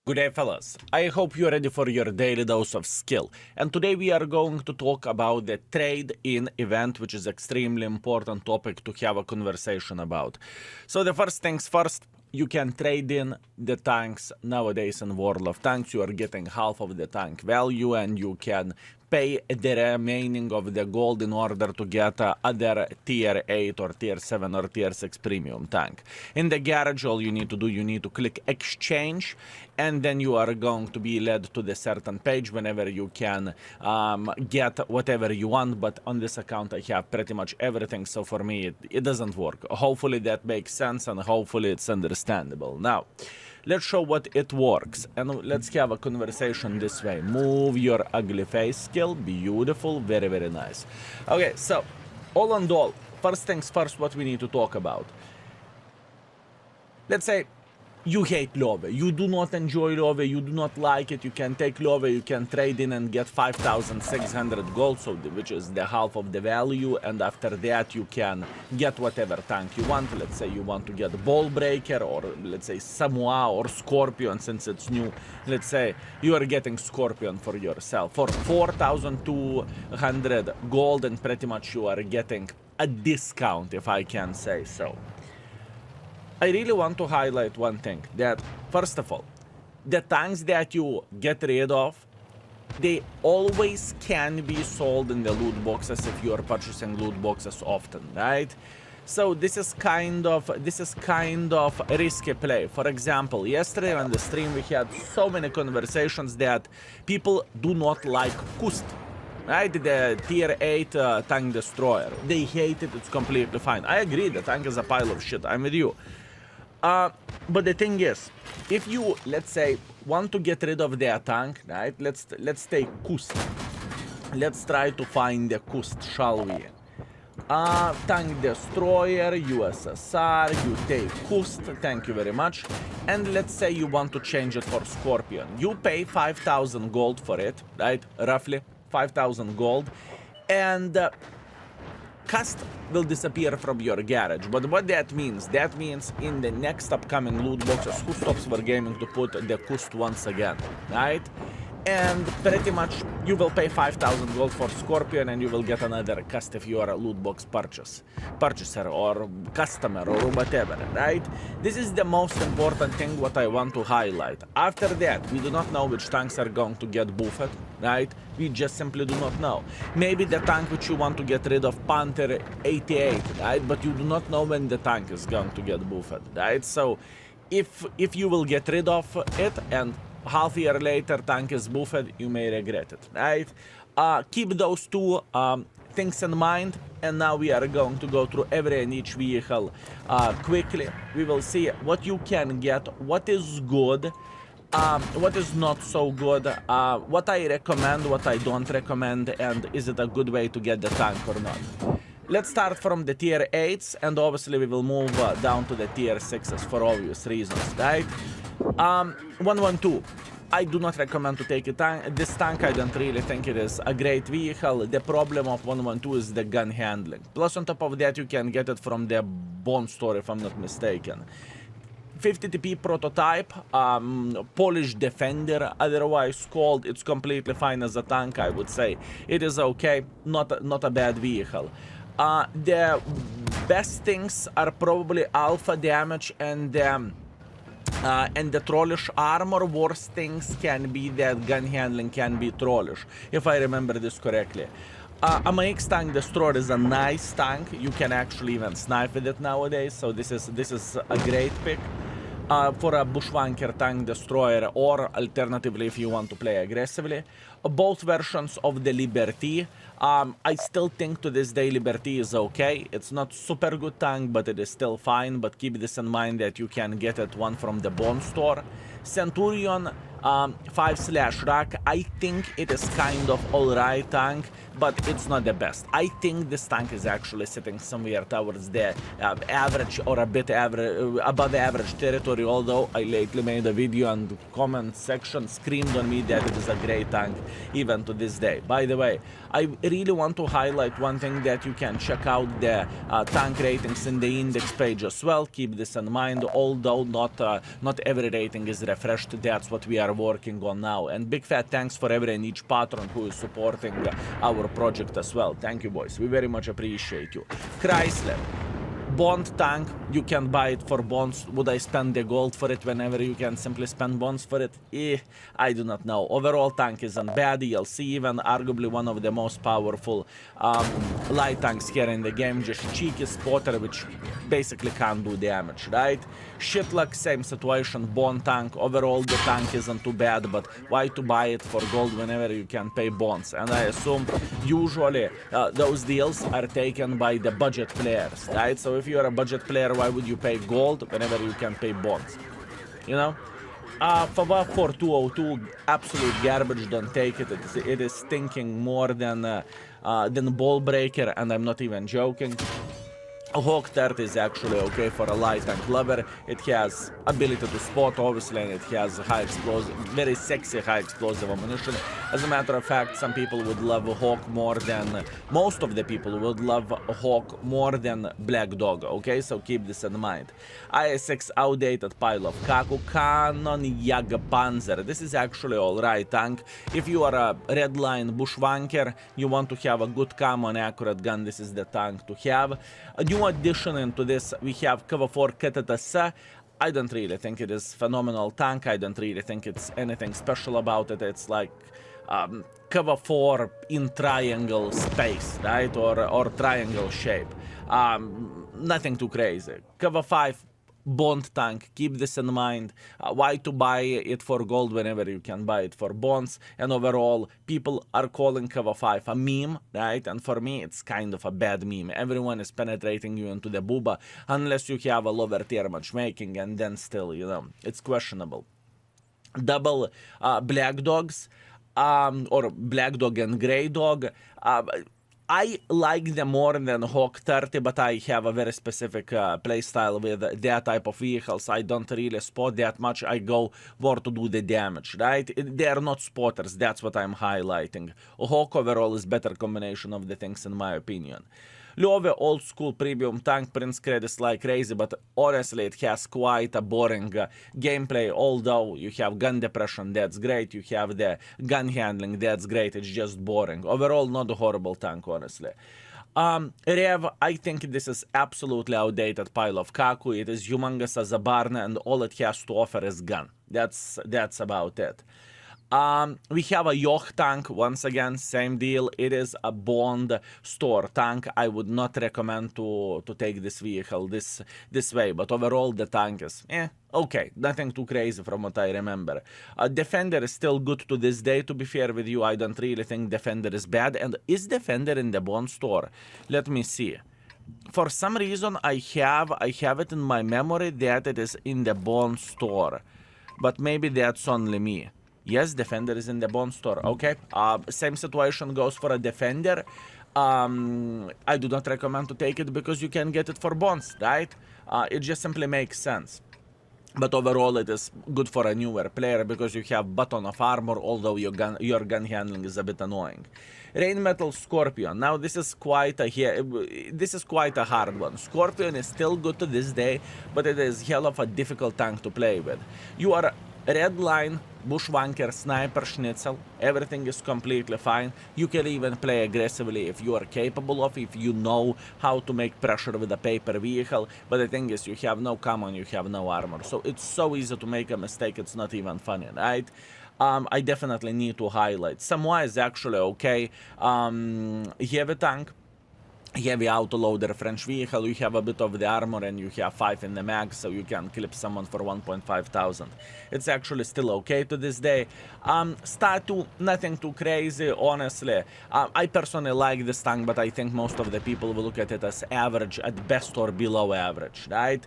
Good day, fellas. I hope you're ready for your daily dose of skill. And today we are going to talk about the trade-in event, which is extremely important topic to have a conversation about. So the first things first, you can trade in the tanks nowadays in World of Tanks. You are getting half of the tank value and you can pay the remaining of the gold in order to get other tier 8 or tier 7 or tier 6 premium tank. In the garage, all you need to do, you need to click exchange, and then you are going to be led to the certain page whenever you can get whatever you want. But on this account I have pretty much everything, so for me it doesn't work. Hopefully that makes sense and hopefully it's understandable. Now let's show what it works, and let's have a conversation this way. Move your ugly face skill. Beautiful. Very, very nice. Okay, so all in all, first things first, what we need to talk about. Let's say you hate Love, you do not enjoy Love, you do not like it, you can take Love, you can trade in and get 5,600 gold, so which is the half of the value, and after that you can get whatever tank you want. Let's say you want to get Ball Breaker, or let's say Samoa or Scorpion, since it's new. Let's say you are getting Scorpion for yourself for 4,200 gold, and pretty much you are getting a discount, if I can say so. I really want to highlight one thing, that first of all, the tanks that you get rid of, they always can be sold in the loot boxes if you are purchasing loot boxes often, right? So this is kind of a risky play. For example, yesterday on the stream we had so many conversations that people do not like Kust. Right, the tier 8 tank destroyer. They hate it, it's completely fine. I agree, the tank is a pile of shit, I'm with you. But the thing is, if you, let's say, want to get rid of their tank, right, let's take Kust. Let's try to find the Kust, shall we? Tank destroyer, USSR, you take Kust, thank you very much. And let's say you want to change it for Scorpion. You pay 5,000 gold for it, right, roughly 5,000 gold, and Kust will disappear from your garage. But what that means in the next upcoming loot boxes, Who Stops Wargaming to put the Kust once again, right? And pretty much you will pay 5,000 gold for Scorpion and you will get another Kust if you are a loot box purchaser or customer or whatever, right? This is the most important thing what I want to highlight. After that, we do not know which tanks are going to get buffed, right? We just simply do not know. Maybe the tank which you want to get rid of, Panther 88, right? But you do not know when the tank is going to get buffed, right? So if you will get rid of it and half a year later tank is buffed, you may regret it, right? Keep those two things in mind, and now we are going to go through every and each vehicle quickly. We will see what you can get, what is good, what is not so good, what I recommend, what I don't recommend, and is it a good way to get the tank or not. Let's start from the tier 8s, and obviously we will move down to the tier 6s for obvious reasons, right? 112. I do not recommend to take this tank. I don't really think it is a great vehicle. The problem of 112 is the gun handling. Plus on top of that, you can get it from the Bone store if I'm not mistaken. 50 TP prototype, Polish Defender, otherwise called. It's completely fine as a tank, I would say. It is okay, not a bad vehicle. The best things are probably alpha damage and the trollish armor. Worst things can be that gun handling can be trollish, if I remember this correctly. AMX tank destroyer is a nice tank. You can actually even snipe with it nowadays, so this is a great pick for a bushwanker tank destroyer, or alternatively if you want to play aggressively. Both versions of the Liberty. I still think to this day Liberty is okay. It's not super good tank, but it is still fine. But keep this in mind that you can get it one from the Bone store. Centurion 5/Rack. I think it is kind of alright tank. but it's not the best. I think this tank is actually sitting somewhere towards the average or a bit above average territory, although I lately made a video and the comment section screamed on me that it is a great tank even to this day. By the way, I really want to highlight one thing, that you can check out the tank ratings in the index page as well. Keep this in mind, although not every rating is refreshed. That's what we are working on now. And big fat thanks for every and each patron who is supporting our project as well. Thank you, boys. We very much appreciate you. Chrysler. Bond tank, you can buy it for bonds. Would I spend the gold for it whenever you can simply spend bonds for it? I do not know. Overall, tank isn't bad. ELC even, arguably one of the most powerful light tanks here in the game. Just cheeky spotter, which basically can't do damage, right? Shitluck, same situation. Bond tank, overall the tank isn't too bad, but why to buy it for gold whenever you can pay bonds? And I assume usually those deals are taken by the budget players, right? So if you're a budget player, why would you pay gold whenever you can pay bonds? You know? For 202, absolute garbage, don't take it. It is stinking more than ball breaker, and I'm not even joking. A Hawk 30 is actually okay for a light tank lover. It has ability to spot, obviously, and it has high explosive, very sexy high explosive ammunition. As a matter of fact, some people would love a Hawk more than, most of the people would love a Hawk more than Black Dog, okay? So keep this in mind. IS-6 outdated pile of Kaku, Cannon Jagdpanzer. This is actually alright tank. If you are a redline bushwanker, you want to have a good camo and accurate gun, this is the tank to have. A new addition into this, we have KV4 KTTS. I don't really think it is phenomenal tank. I don't really think it's anything special about it. It's like KV4 in triangle space, right? Or triangle shape. Nothing too crazy. KV5 bond tank, keep this in mind. Why to buy it for gold whenever you can buy it for bonds? And overall, people are calling KV5 a meme, right? And for me, it's kind of a bad meme. Everyone is penetrating you into the booba, unless you have a lower tier matchmaking, and then still, you know, it's questionable. Double Black Dogs, or Black Dog and Grey Dog. I like them more than Hawk 30, but I have a very specific playstyle with that type of vehicles. I don't really spot that much. I go more to do the damage, right? They are not spotters. That's what I'm highlighting. Hawk overall is better combination of the things, in my opinion. Love old school premium tank, Prince credits like crazy, but honestly it has quite a boring gameplay. Although you have gun depression, that's great. You have the gun handling, that's great. It's just boring. Overall, not a horrible tank, honestly. Rev, I think this is absolutely outdated pile of Kaku. It is humongous as a barn, and all it has to offer is gun. That's about it. We have a Yoch tank, once again, same deal. It is a Bond store tank. I would not recommend to take this vehicle this way, but overall the tank is, okay, nothing too crazy from what I remember. Defender is still good to this day, to be fair with you. I don't really think Defender is bad. And is Defender in the Bond store? Let me see. For some reason, I have it in my memory that it is in the Bond store, but maybe that's only me. Yes, Defender is in the Bond store. Okay. Same situation goes for a Defender. I do not recommend to take it because you can get it for bonds, right? It just simply makes sense. But overall, it is good for a newer player because you have button of armor, although your gun handling is a bit annoying. Rainmetal Scorpion. Now this is quite a hard one. Scorpion is still good to this day, but it is hell of a difficult tank to play with. You are red line, bushwanker, sniper, schnitzel, everything is completely fine. You can even play aggressively if you are capable of, if you know how to make pressure with a paper vehicle. But the thing is, you have no camo and you have no armor, so it's so easy to make a mistake, it's not even funny, right? I definitely need to highlight. Samoa is actually okay. Heavy tank, heavy autoloader, French vehicle, you have a bit of the armor and you have 5 in the mag, so you can clip someone for 1,500. It's actually still okay to this day. Statu, nothing too crazy, honestly. I personally like this tank, but I think most of the people will look at it as average, at best or below average, right?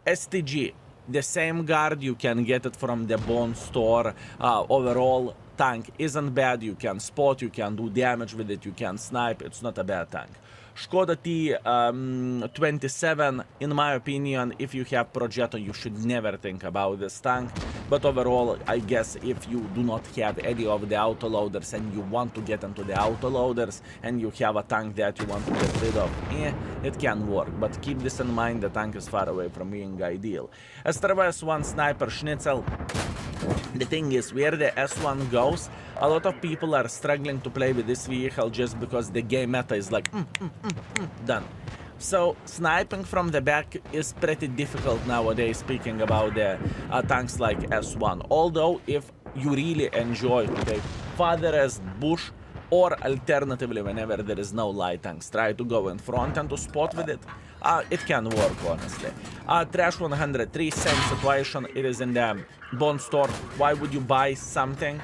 STG. the same guard, you can get it from the bone store. Overall, tank isn't bad. You can spot, you can do damage with it, you can snipe. It's not a bad tank. Skoda T27, in my opinion, if you have Progetto, you should never think about this tank. But overall, I guess if you do not have any of the autoloaders and you want to get into the autoloaders and you have a tank that you want to get rid of, it can work. But keep this in mind, the tank is far away from being ideal. Estrava S1 Sniper Schnitzel. The thing is, where the S1 goes, a lot of people are struggling to play with this vehicle just because the game meta is like, done. So, sniping from the back is pretty difficult nowadays, speaking about the tanks like S1. Although, if you really enjoy to take further as bush, or alternatively, whenever there is no light tanks, try to go in front and to spot with it. It can work, honestly. Trash 103, same situation. It is in the bone store. Why would you buy something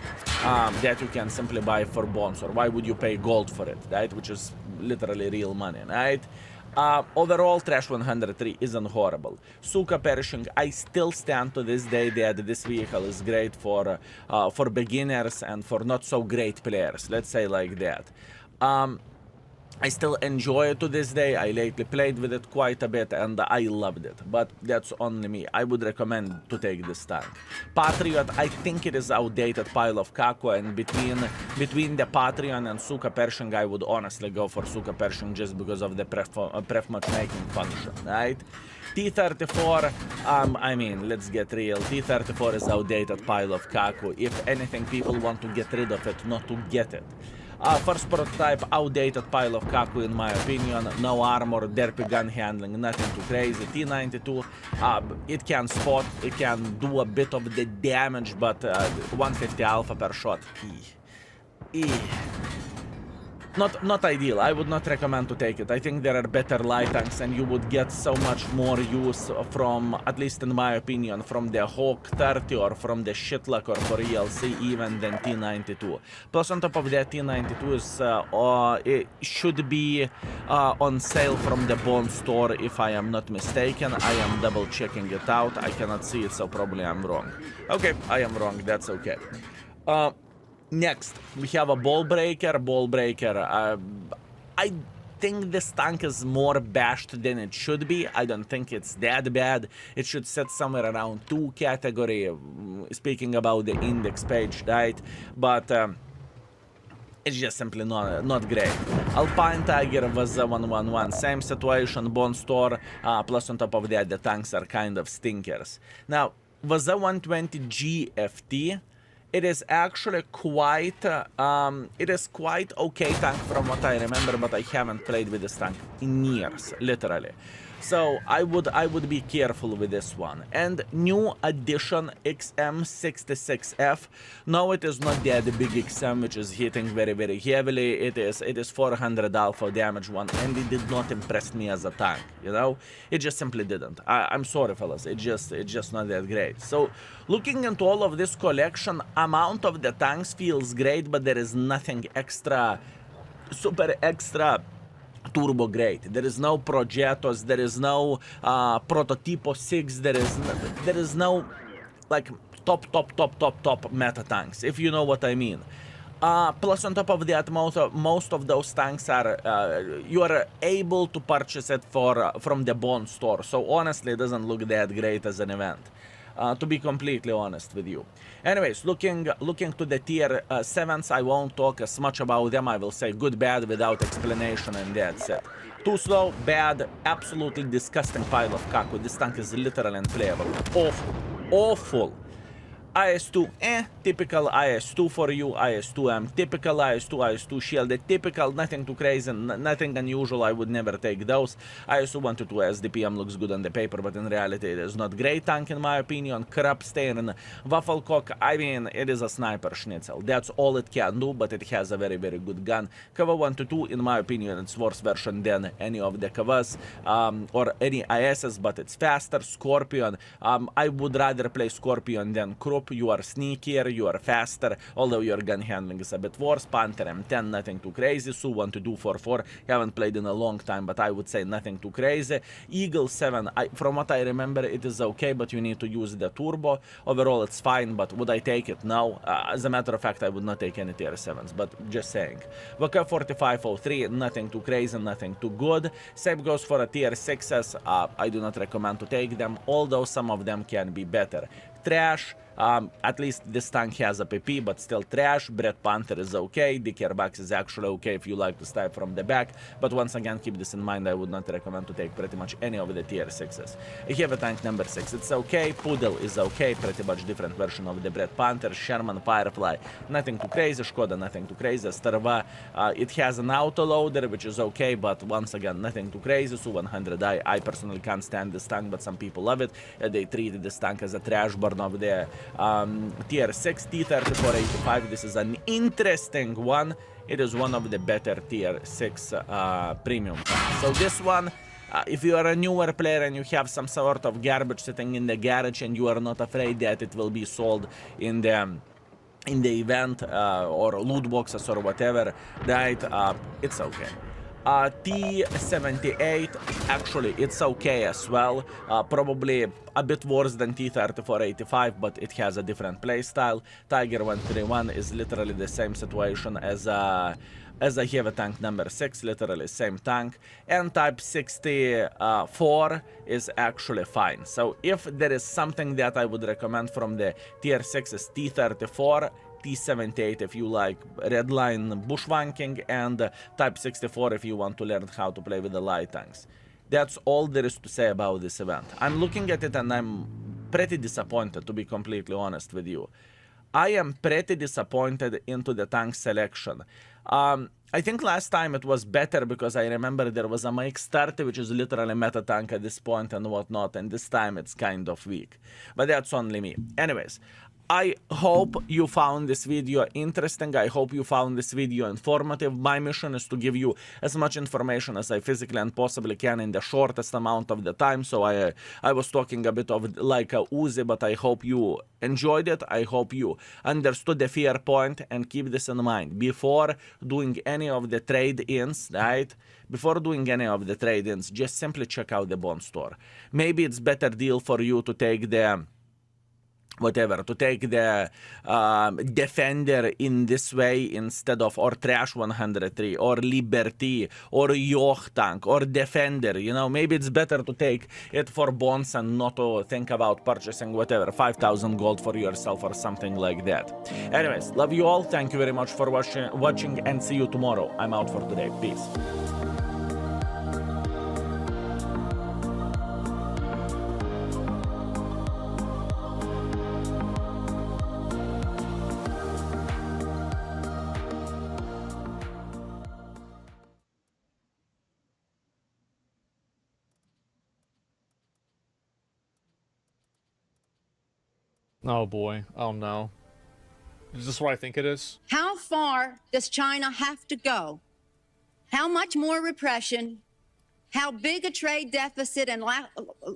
that you can simply buy for bones? Or why would you pay gold for it, right? Which is literally real money, right? Overall, Trash 103 isn't horrible. Suka Perishing, I still stand to this day that this vehicle is great for beginners and for not so great players, let's say like that. I still enjoy it to this day. I lately played with it quite a bit and I loved it, but that's only me. I would recommend to take this tank. Patriot, I think it is outdated pile of caco, and between the Patreon and Suka Pershing, I would honestly go for Suka Pershing just because of the pref matchmaking function, right? T34, I mean, let's get real. T34 is outdated pile of caco. If anything, people want to get rid of it, not to get it. First prototype, outdated pile of kaku in my opinion. No armor, derpy gun handling, nothing too crazy. T92, it can spot, it can do a bit of the damage, but 150 alpha per shot. Not ideal. I would not recommend to take it. I think there are better light tanks and you would get so much more use from, at least in my opinion, from the Hawk 30 or from the Shitlock or for ELC even than T92. Plus on top of that, T92 is, it should be on sale from the Bond store if I am not mistaken. I am double checking it out. I cannot see it, so probably I'm wrong. Okay, I am wrong. That's okay. Next, we have a ball breaker. I think this tank is more bashed than it should be. I don't think it's that bad. It should sit somewhere around 2 category, speaking about the index page, right? But it's just simply not great. Alpine Tiger was 111, same situation, Bond store, plus on top of that, the tanks are kind of stinkers. Now, was a 120 GFT. It is actually quite, okay tank from what I remember, but I haven't played with this tank in years, literally. So I would be careful with this one. And new addition XM66F. No, it is not the big XM which is hitting very, very heavily. It is 400 alpha damage one, and it did not impress me as a tank, you know? It just simply didn't. I'm sorry, fellas. It's just not that great. So looking into all of this collection, amount of the tanks feels great, but there is nothing extra, super extra turbo great. There is no Progettos, there is no Prototipo 6, there is no like top meta tanks, if you know what I mean. Plus on top of that, most of those tanks are you are able to purchase it from the Bond store, so honestly it doesn't look that great as an event. To be completely honest with you. Anyways, looking to the tier 7s, I won't talk as much about them. I will say good, bad, without explanation, and that's it. Too slow, bad, absolutely disgusting pile of caco. This tank is literally unplayable. Awful. Awful. IS-2, typical IS-2 for you, IS-2M, typical IS-2 shielded, typical, nothing too crazy, nothing unusual, I would never take those. IS-2 SDPM looks good on the paper, but in reality it is not great tank in my opinion. Krabstein, Waffelcock, I mean, it is a sniper schnitzel, that's all it can do, but it has a very, very good gun. KV-122, in my opinion, it's worse version than any of the KVs, or any ISs, but it's faster. Scorpion, I would rather play Scorpion than Krupp. Europe, you are sneakier, you are faster, although your gun handling is a bit worse. Panther M10, nothing too crazy. Su-122 4.4, haven't played in a long time, but I would say nothing too crazy. Eagle 7, from what I remember, it is okay, but you need to use the turbo. Overall, it's fine, but would I take it? No. As a matter of fact, I would not take any tier 7s, but just saying. VK30.03, nothing too crazy, nothing too good. Same goes for a tier 6s. I do not recommend to take them, although some of them can be better. Trash, at least this tank has a PP, but still trash. Bread Panther is okay. The Airbox is actually okay if you like to snipe from the back, but once again, keep this in mind, I would not recommend to take pretty much any of the tier 6s. I have a tank number 6, it's okay. Poodle is okay, pretty much different version of the Bread Panther. Sherman, Firefly, nothing too crazy. Skoda, nothing too crazy. Starva, it has an autoloader, which is okay, but once again, nothing too crazy. Su-100i, I personally can't stand this tank, but some people love it. They treated this tank as a trash burn of the tier 6. T-3485, this is an interesting one. It is one of the better tier 6 premium tanks. So this one, if you are a newer player and you have some sort of garbage sitting in the garage and you are not afraid that it will be sold in the event or loot boxes or whatever, right, it's okay. T78, actually, it's okay as well. Probably a bit worse than T-3485, but it has a different playstyle. Tiger 131 is literally the same situation as I have a tank number 6, literally same tank. And Type 64 is actually fine. So if there is something that I would recommend from the tier 6 is T-34, T-78 if you like redline bushwhacking, and Type 64 if you want to learn how to play with the light tanks. That's all there is to say about this event. I'm looking at it and I'm pretty disappointed, to be completely honest with you. I am pretty disappointed into the tank selection. I think last time it was better because I remember there was a MX-30, which is literally meta tank at this point and whatnot, and this time it's kind of weak. But that's only me. Anyways, I hope you found this video interesting. I hope you found this video informative. My mission is to give you as much information as I physically and possibly can in the shortest amount of the time. So I was talking a bit of like a Uzi, but I hope you enjoyed it. I hope you understood the fear point, and keep this in mind. Before doing any of the trade-ins, right? Before doing any of the trade-ins, just simply check out the bond store. Maybe it's better deal for you to take the whatever, to take the Defender in this way instead of, or Trash 103, or Liberty, or Yoch tank, or Defender, you know, maybe it's better to take it for bonds and not to think about purchasing whatever, 5,000 gold for yourself or something like that. Anyways, love you all, thank you very much for watching, and see you tomorrow. I'm out for today, peace. Oh boy. Oh no. Is this what I think it is? How far does China have to go? How much more repression? How big a trade deficit and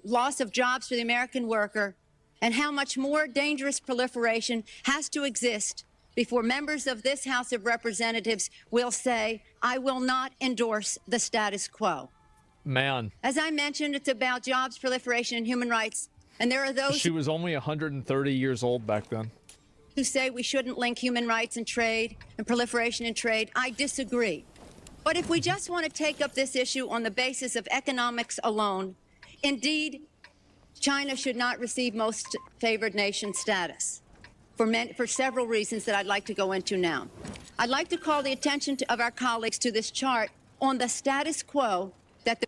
loss of jobs for the American worker? And how much more dangerous proliferation has to exist before members of this House of Representatives will say, I will not endorse the status quo? Man. As I mentioned, it's about jobs, proliferation, and human rights. And there are those She was only 130 years old back then. who say we shouldn't link human rights and trade and proliferation and trade. I disagree. But if we just want to take up this issue on the basis of economics alone, indeed, China should not receive most favored nation status for several reasons that I'd like to go into now. I'd like to call the attention of our colleagues to this chart on the status quo that the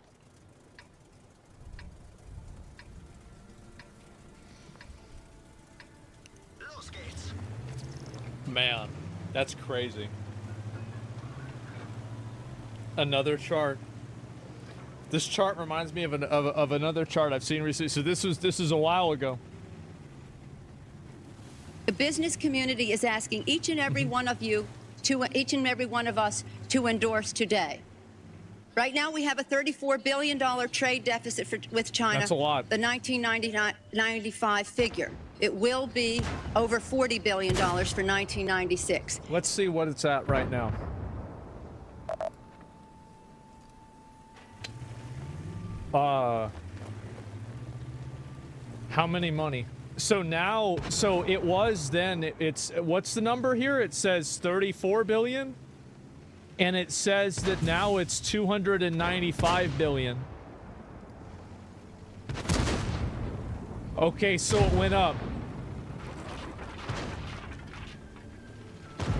Man, that's crazy. Another chart. This chart reminds me of another chart I've seen recently. So this is a while ago. The business community is asking each and every one of you, each and every one of us, to endorse today. Right now, we have a $34 billion trade deficit with China. That's a lot. The 1995 figure. It will be over $40 billion for 1996. Let's see what it's at right now. How many money? So now, so it was then, it's, what's the number here? It says 34 billion. And it says that now it's 295 billion. Okay, so it went up.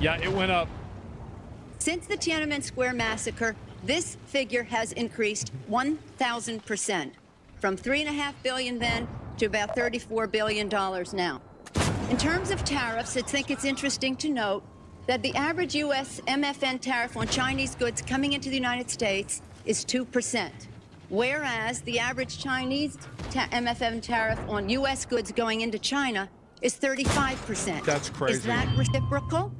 Yeah, it went up. Since the Tiananmen Square massacre, this figure has increased 1,000%, from $3.5 billion then to about $34 billion now. In terms of tariffs, I think it's interesting to note that the average U.S. MFN tariff on Chinese goods coming into the United States is 2%, whereas the average Chinese MFN tariff on U.S. goods going into China is 35%. That's crazy. Is that reciprocal?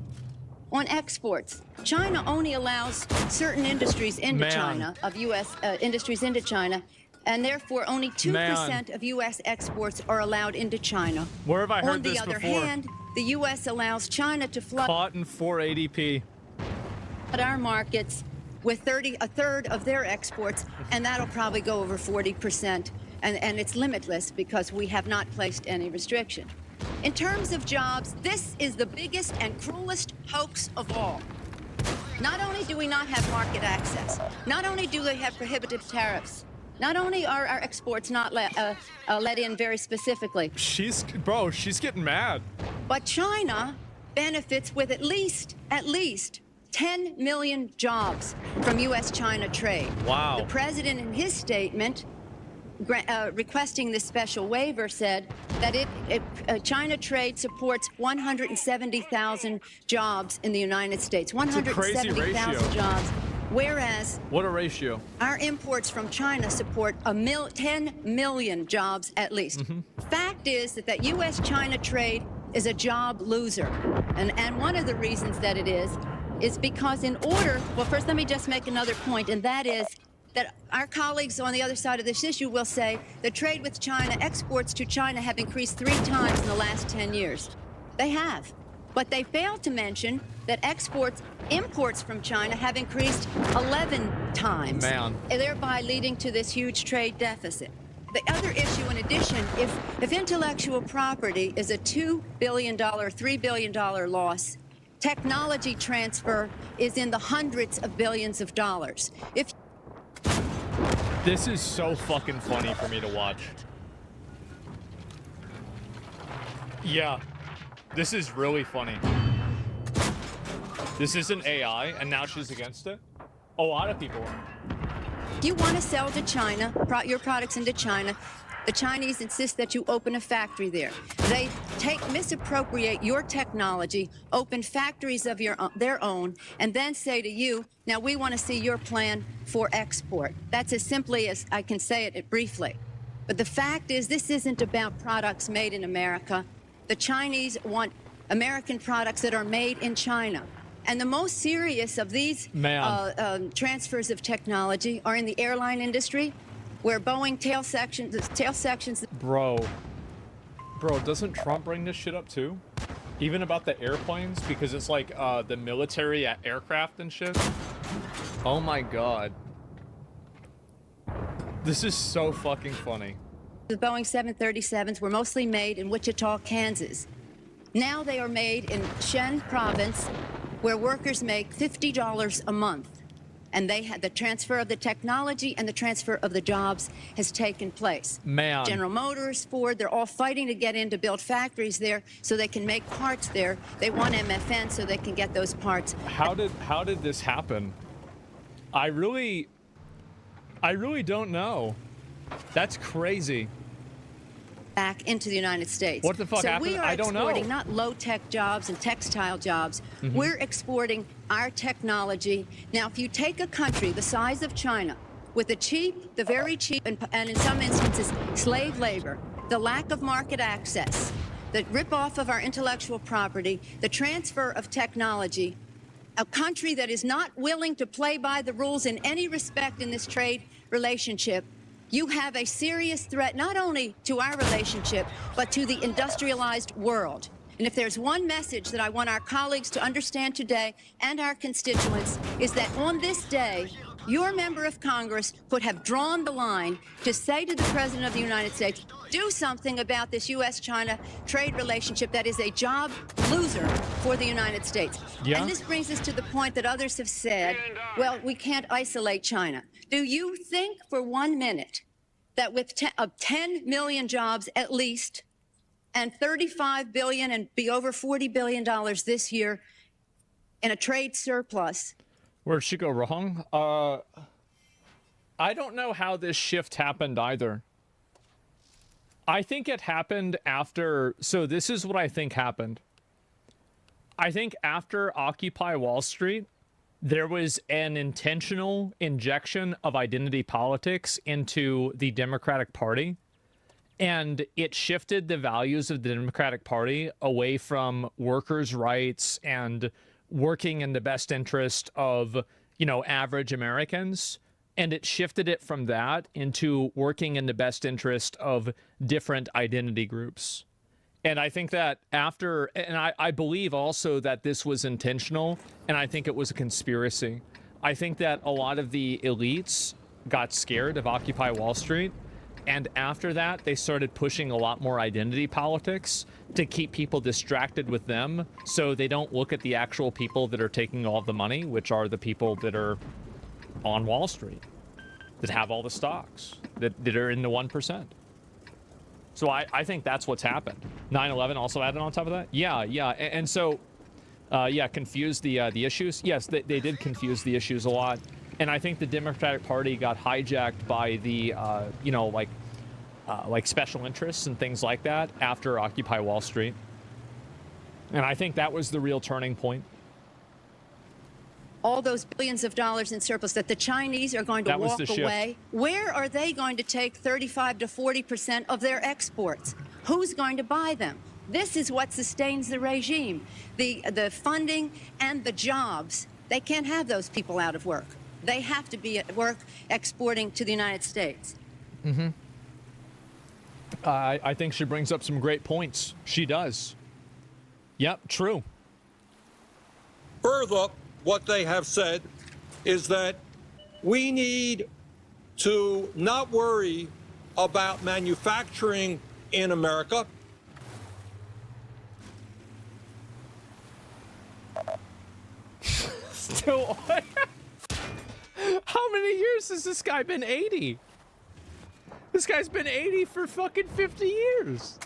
On exports, China only allows certain industries into China, of U.S. Industries into China, and therefore only 2% of U.S. exports are allowed into China. Where have I heard this before? On the other hand, the U.S. allows China to flood Caught in 480p. our markets with a third of their exports, and that'll probably go over 40%, and it's limitless because we have not placed any restriction. In terms of jobs, this is the biggest and cruelest hoax of all. Not only do we not have market access, not only do they have prohibitive tariffs, not only are our exports not let in very specifically. She's getting mad. But China benefits with at least 10 million jobs from U.S.-China trade. Wow. The president in his statement requesting this special waiver said that China trade supports 170,000 jobs in the United States. 170,000 jobs. Whereas, what a ratio. Our imports from China support 10 million jobs at least. Fact is that U.S.-China trade is a job loser. And one of the reasons that it is because in order, well, first let me just make another point, and that is that our colleagues on the other side of this issue will say the trade with China, exports to China have increased 3 times in the last 10 years. They have. But they fail to mention that imports from China have increased 11 times, thereby leading to this huge trade deficit. The other issue, in addition, if intellectual property is a $2 billion, $3 billion loss, technology transfer is in the hundreds of billions of dollars. This is so fucking funny for me to watch. Yeah. This is really funny. This isn't AI, and now she's against it? A lot of people are. If you want to sell to China, your products into China, the Chinese insist that you open a factory there. They misappropriate your technology, open factories of their own, and then say to you, now we want to see your plan for export. That's as simply as I can say it briefly. But the fact is, this isn't about products made in America. The Chinese want American products that are made in China. And the most serious of these transfers of technology are in the airline industry, where Boeing tail sections. Bro, doesn't Trump bring this shit up too? Even about the airplanes? Because it's like the military aircraft and shit? Oh my god. This is so fucking funny. The Boeing 737s were mostly made in Wichita, Kansas. Now they are made in Shen province, where workers make $50 a month. And they had the transfer of the technology and the transfer of the jobs has taken place. General Motors, Ford, they're all fighting to get in to build factories there so they can make parts there. They want MFN so they can get those parts. How did this happen? I really don't know. That's crazy. Back into the United States. What the fuck happened? I don't know. We are exporting not low-tech jobs and textile jobs. We're exporting our technology. Now, if you take a country the size of China, with the very cheap, and in some instances, slave labor, the lack of market access, the rip-off of our intellectual property, the transfer of technology, a country that is not willing to play by the rules in any respect in this trade relationship, you have a serious threat not only to our relationship, but to the industrialized world. And if there's one message that I want our colleagues to understand today and our constituents, is that on this day, your member of Congress could have drawn the line to say to the President of the United States, do something about this U.S.-China trade relationship that is a job loser for the United States. Yeah. And this brings us to the point that others have said, well, we can't isolate China. Do you think for 1 minute that with 10 million jobs at least, and $35 billion and be over $40 billion this year in a trade surplus? Where'd she go wrong? I don't know how this shift happened either. I think it happened after... So this is what I think happened. I think after Occupy Wall Street, there was an intentional injection of identity politics into the Democratic Party. And it shifted the values of the Democratic Party away from workers' rights and working in the best interest of, you know, average Americans. And it shifted it from that into working in the best interest of different identity groups. And I think that after, and I believe also that this was intentional, and I think it was a conspiracy. I think that a lot of the elites got scared of Occupy Wall Street. And after that, they started pushing a lot more identity politics to keep people distracted with them so they don't look at the actual people that are taking all the money, which are the people that are on Wall Street, that have all the stocks, that are in the 1%. So I think that's what's happened. 9/11 also added on top of that? Yeah. And so, yeah, confuse the issues. Yes, they did confuse the issues a lot. And I think the Democratic Party got hijacked by the, you know, like special interests and things like that after Occupy Wall Street. And I think that was the real turning point. All those billions of dollars in surplus that the Chinese are going to walk away. Where are they going to take 35 to 40% of their exports? Who's going to buy them? This is what sustains the regime. The funding and the jobs. They can't have those people out of work. They have to be at work exporting to the United States. Mm-hmm. I think she brings up some great points. She does. Yep, true. Further, what they have said is that we need to not worry about manufacturing in America. Still, how many years has this guy been 80? This guy's been 80 for fucking 50 years.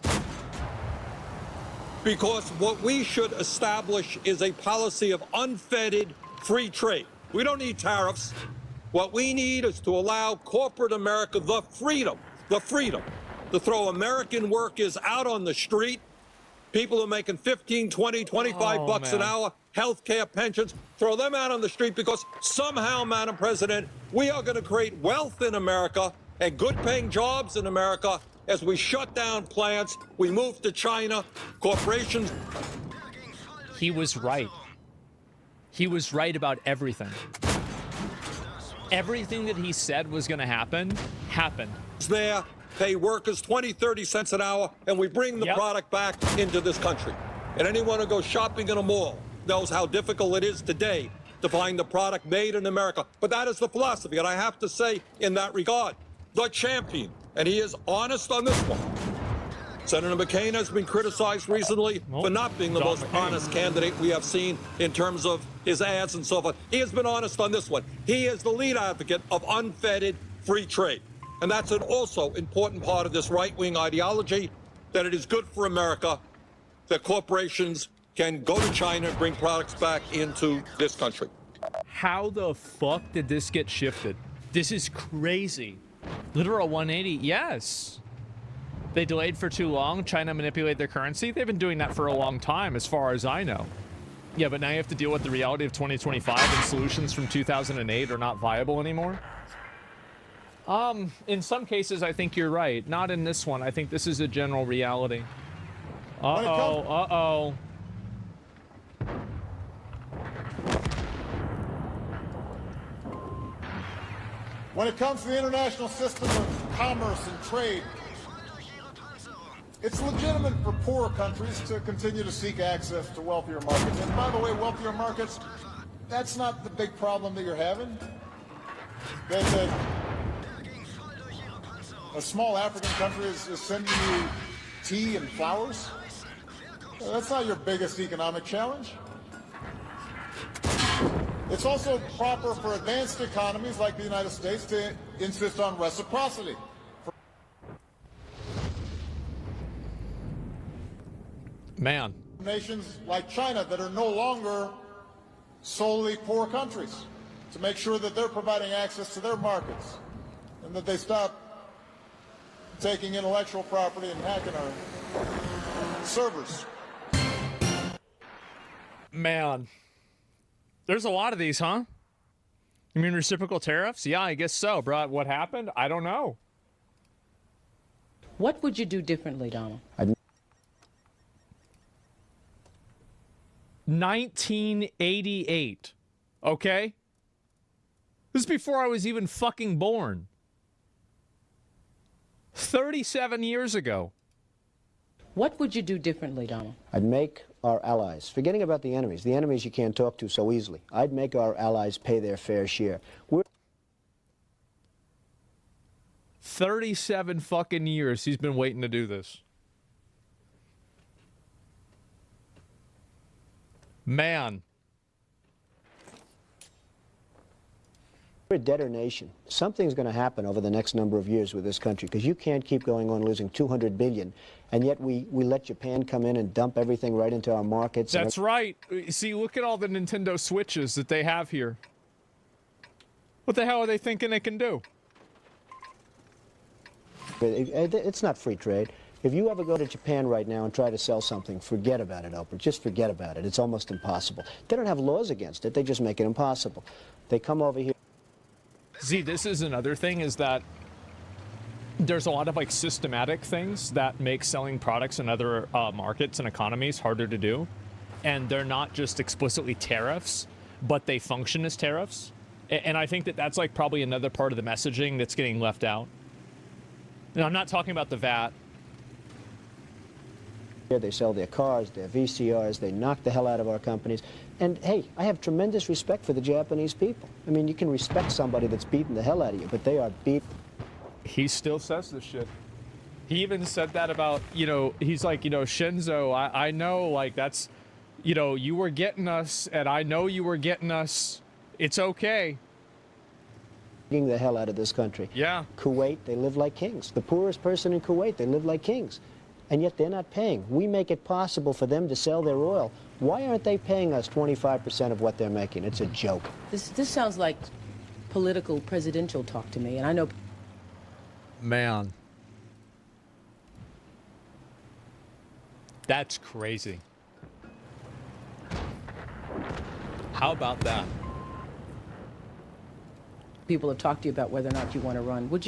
Because what we should establish is a policy of unfettered free trade. We don't need tariffs. What we need is to allow corporate America the freedom to throw American workers out on the street, people who are making 15, 20, 25 bucks an hour, health care, pensions, throw them out on the street because somehow, Madam President, we are going to create wealth in America and good-paying jobs in America as we shut down plants, we move to China, corporations. He was right. He was right about everything. Everything that he said was going to happen, happened. There, pay workers 20, 30 cents an hour, and we bring the product back into this country. And anyone who goes shopping in a mall knows how difficult it is today to find the product made in America. But that is the philosophy, and I have to say, in that regard, the champion, and he is honest on this one. Senator McCain has been criticized recently for not being the most honest candidate we have seen in terms of his ads and so forth. He has been honest on this one. He is the lead advocate of unfettered free trade. And that's an also important part of this right-wing ideology, that it is good for America that corporations can go to China and bring products back into this country. How the fuck did this get shifted? This is crazy. Literal 180, yes. They delayed for too long. China manipulated their currency. They've been doing that for a long time, as far as I know. Yeah, but now you have to deal with the reality of 2025 and solutions from 2008 are not viable anymore. In some cases, I think you're right. Not in this one. I think this is a general reality. Uh-oh, uh-oh. When it comes to the international system of commerce and trade, it's legitimate for poorer countries to continue to seek access to wealthier markets. And by the way, wealthier markets, that's not the big problem that you're having. A small African country is sending you tea and flowers. That's not your biggest economic challenge. It's also proper for advanced economies like the United States to insist on reciprocity. Man. Nations like China that are no longer solely poor countries, to make sure that they're providing access to their markets and that they stop taking intellectual property and hacking our servers. Man. There's a lot of these, huh? You mean reciprocal tariffs? Yeah, I guess so, bro. What happened? I don't know. What would you do differently, Donald? 1988. Okay? This is before I was even fucking born. 37 years ago. What would you do differently, Donald? I'd make our allies, forgetting about the enemies you can't talk to so easily, I'd make our allies pay their fair share. 37 fucking years he's been waiting to do this. Man. We're a debtor nation. Something's going to happen over the next number of years with this country, because you can't keep going on losing $200 billion, and yet we let Japan come in and dump everything right into our markets. That's right. See, look at all the Nintendo Switches that they have here. What the hell are they thinking they can do? It's not free trade. If you ever go to Japan right now and try to sell something, forget about it, Oprah. Just forget about it. It's almost impossible. They don't have laws against it. They just make it impossible. They come over here. See, this is another thing, is that there's a lot of like systematic things that make selling products in other markets and economies harder to do. And they're not just explicitly tariffs, but they function as tariffs. And I think that that's like probably another part of the messaging that's getting left out. And I'm not talking about the VAT. They sell their cars, their VCRs, they knock the hell out of our companies. And hey, I have tremendous respect for the Japanese people. I mean, you can respect somebody that's beating the hell out of you, but they are beat. He still says this shit. He even said that about, you know, he's like, you know, Shinzo, I know, like, that's, you know, you were getting us, and I know you were getting us. It's okay. Beating the hell out of this country. Yeah. Kuwait, they live like kings. The poorest person in Kuwait, they live like kings. And yet they're not paying. We make it possible for them to sell their oil. Why aren't they paying us 25% of what they're making? It's a joke. This sounds like political presidential talk to me, and I know. Man. That's crazy. How about that? People have talked to you about whether or not you want to run. Would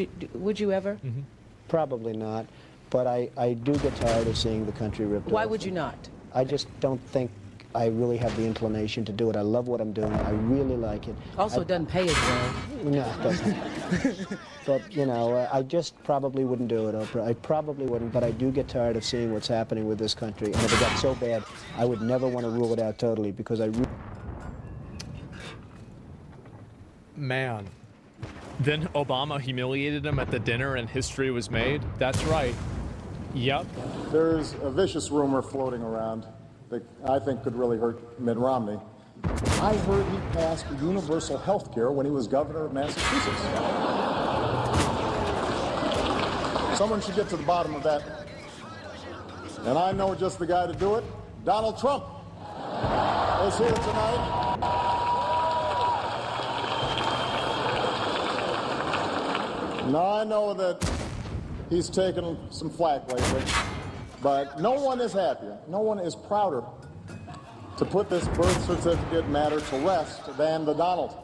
you ever? Mm-hmm. Probably not. But I do get tired of seeing the country ripped off. Why would you not? I just don't think I really have the inclination to do it. I love what I'm doing. I really like it. Also, it doesn't pay as well. No, it doesn't. But, you know, I just probably wouldn't do it, Oprah. I probably wouldn't, but I do get tired of seeing what's happening with this country. And if it got so bad, I would never want to rule it out totally, because I really... Man. Then Obama humiliated him at the dinner and history was made? That's right. Yep. There's a vicious rumor floating around that I think could really hurt Mitt Romney. I heard he passed universal health care when he was governor of Massachusetts. Someone should get to the bottom of that. And I know just the guy to do it. Donald Trump is here tonight. Now, I know that he's taken some flack lately, but no one is happier, no one is prouder to put this birth certificate matter to rest than the Donald.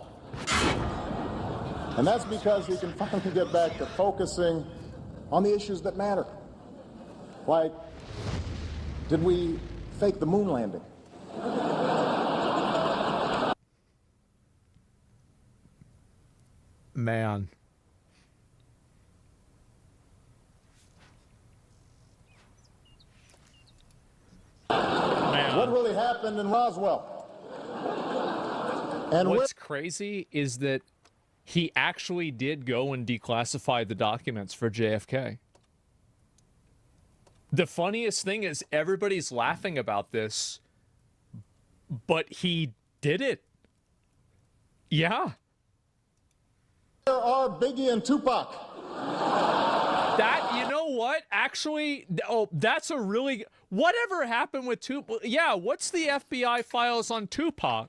And that's because he can finally get back to focusing on the issues that matter. Like, did we fake the moon landing? Man. really happened in Roswell. And what's crazy is that he actually did go and declassify the documents for JFK. The funniest thing is everybody's laughing about this, but he did it. Yeah. There are Biggie and Tupac. That, you know what? Actually, oh, that's a really... Whatever happened with Tupac? Yeah, what's the FBI files on Tupac?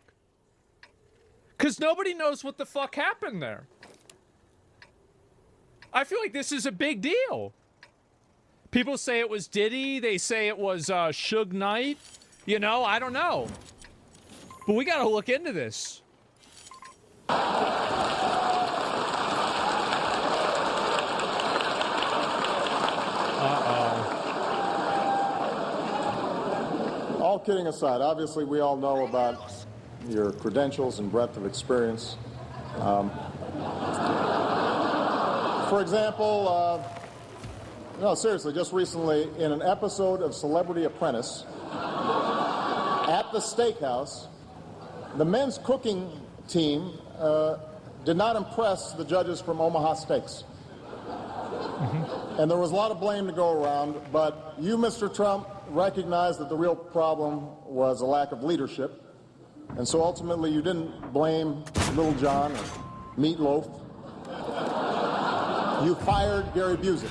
Because nobody knows what the fuck happened there. I feel like this is a big deal. People say it was Diddy. They say it was Suge Knight. You know, I don't know. But we got to look into this. All kidding aside, obviously we all know about your credentials and breadth of experience. For example, no, seriously, just recently in an episode of Celebrity Apprentice at the steakhouse, the men's cooking team did not impress the judges from Omaha Steaks. And there was a lot of blame to go around, but you, Mr. Trump, recognized that the real problem was a lack of leadership. And so ultimately you didn't blame Little John or Meatloaf. You fired Gary Busey.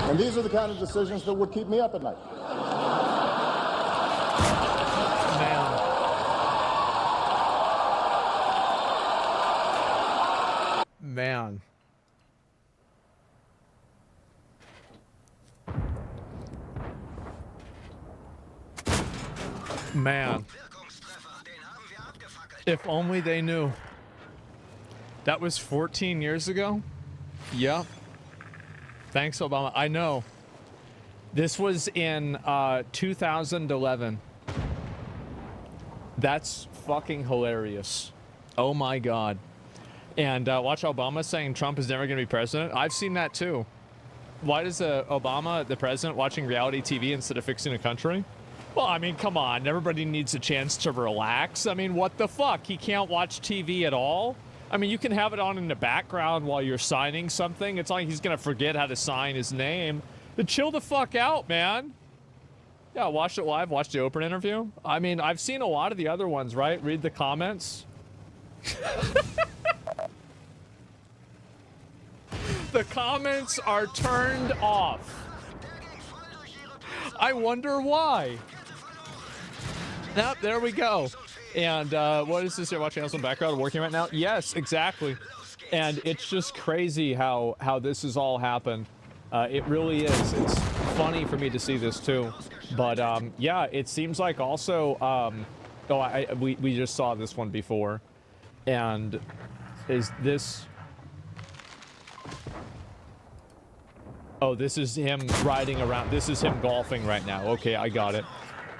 And these are the kind of decisions that would keep me up at night. Man. Man. If only they knew. That was 14 years ago? Yep. Thanks, Obama. I know. This was in 2011. That's fucking hilarious. Oh my God. And watch Obama saying Trump is never going to be president. I've seen that too. Why does Obama, the president, watching reality TV instead of fixing a country? Well, I mean, come on. Everybody needs a chance to relax. I mean, what the fuck? He can't watch TV at all? I mean, you can have it on in the background while you're signing something. It's like he's going to forget how to sign his name. Then chill the fuck out, man. Yeah, watch it live. Watch the Oprah interview. I mean, I've seen a lot of the other ones, right? Read the comments. The comments are turned off. I wonder why. Yep, there we go. And what is this? You're watching us in the background working right now? Yes, exactly. And it's just crazy how this has all happened. It really is. It's funny for me to see this too. But yeah, it seems like also, we just saw this one before. And is this... Oh, this is him riding around. This is him golfing right now. Okay, I got it.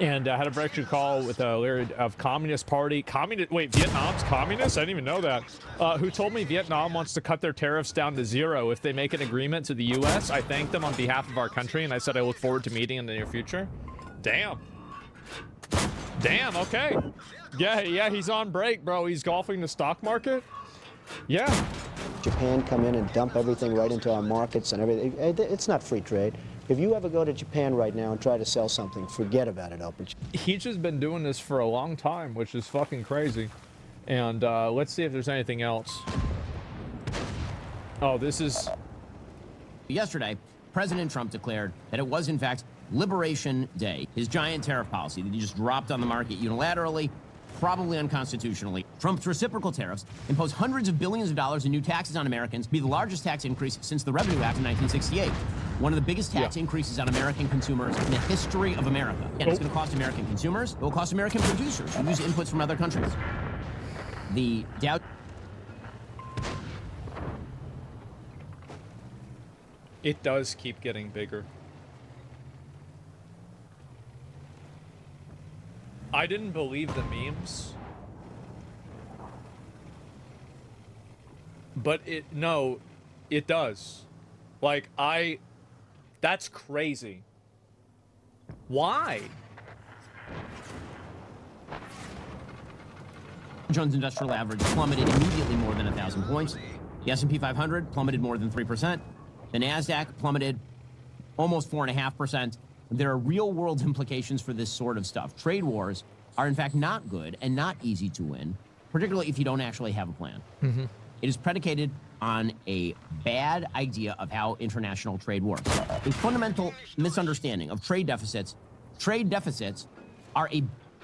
And I had a breakthrough call with a leader of Communist Party. Wait, Vietnam's communist? I didn't even know that. Who told me Vietnam wants to cut their tariffs down to 0 if they make an agreement to the U.S. I thanked them on behalf of our country, and I said I look forward to meeting in the near future. Damn. Damn, okay. Yeah, he's on break, bro. He's golfing the stock market. Yeah. Japan come in and dump everything right into our markets and everything. It's not free trade. If you ever go to Japan right now and try to sell something, forget about it, Albert. He's just been doing this for a long time, which is fucking crazy. And let's see if there's anything else. Oh, this is... Yesterday, President Trump declared that it was, in fact, Liberation Day. His giant tariff policy that he just dropped on the market unilaterally, probably unconstitutionally. Trump's reciprocal tariffs impose hundreds of billions of dollars in new taxes on Americans, be the largest tax increase since the Revenue Act in 1968. One of the biggest tax increases on American consumers in the history of America. And it's going to cost American consumers. It will cost American producers who use inputs from other countries. The Dow... It does keep getting bigger. I didn't believe the memes. But no, it does. Like, that's crazy. Why? Jones Industrial Average plummeted immediately more than 1,000 points. The S&P 500 plummeted more than 3%. The NASDAQ plummeted almost 4.5%. There are real-world implications for this sort of stuff. Trade wars are, in fact, not good and not easy to win, particularly if you don't actually have a plan. Mm-hmm. It is predicated on a bad idea of how international trade works. A fundamental misunderstanding of trade deficits. Trade deficits are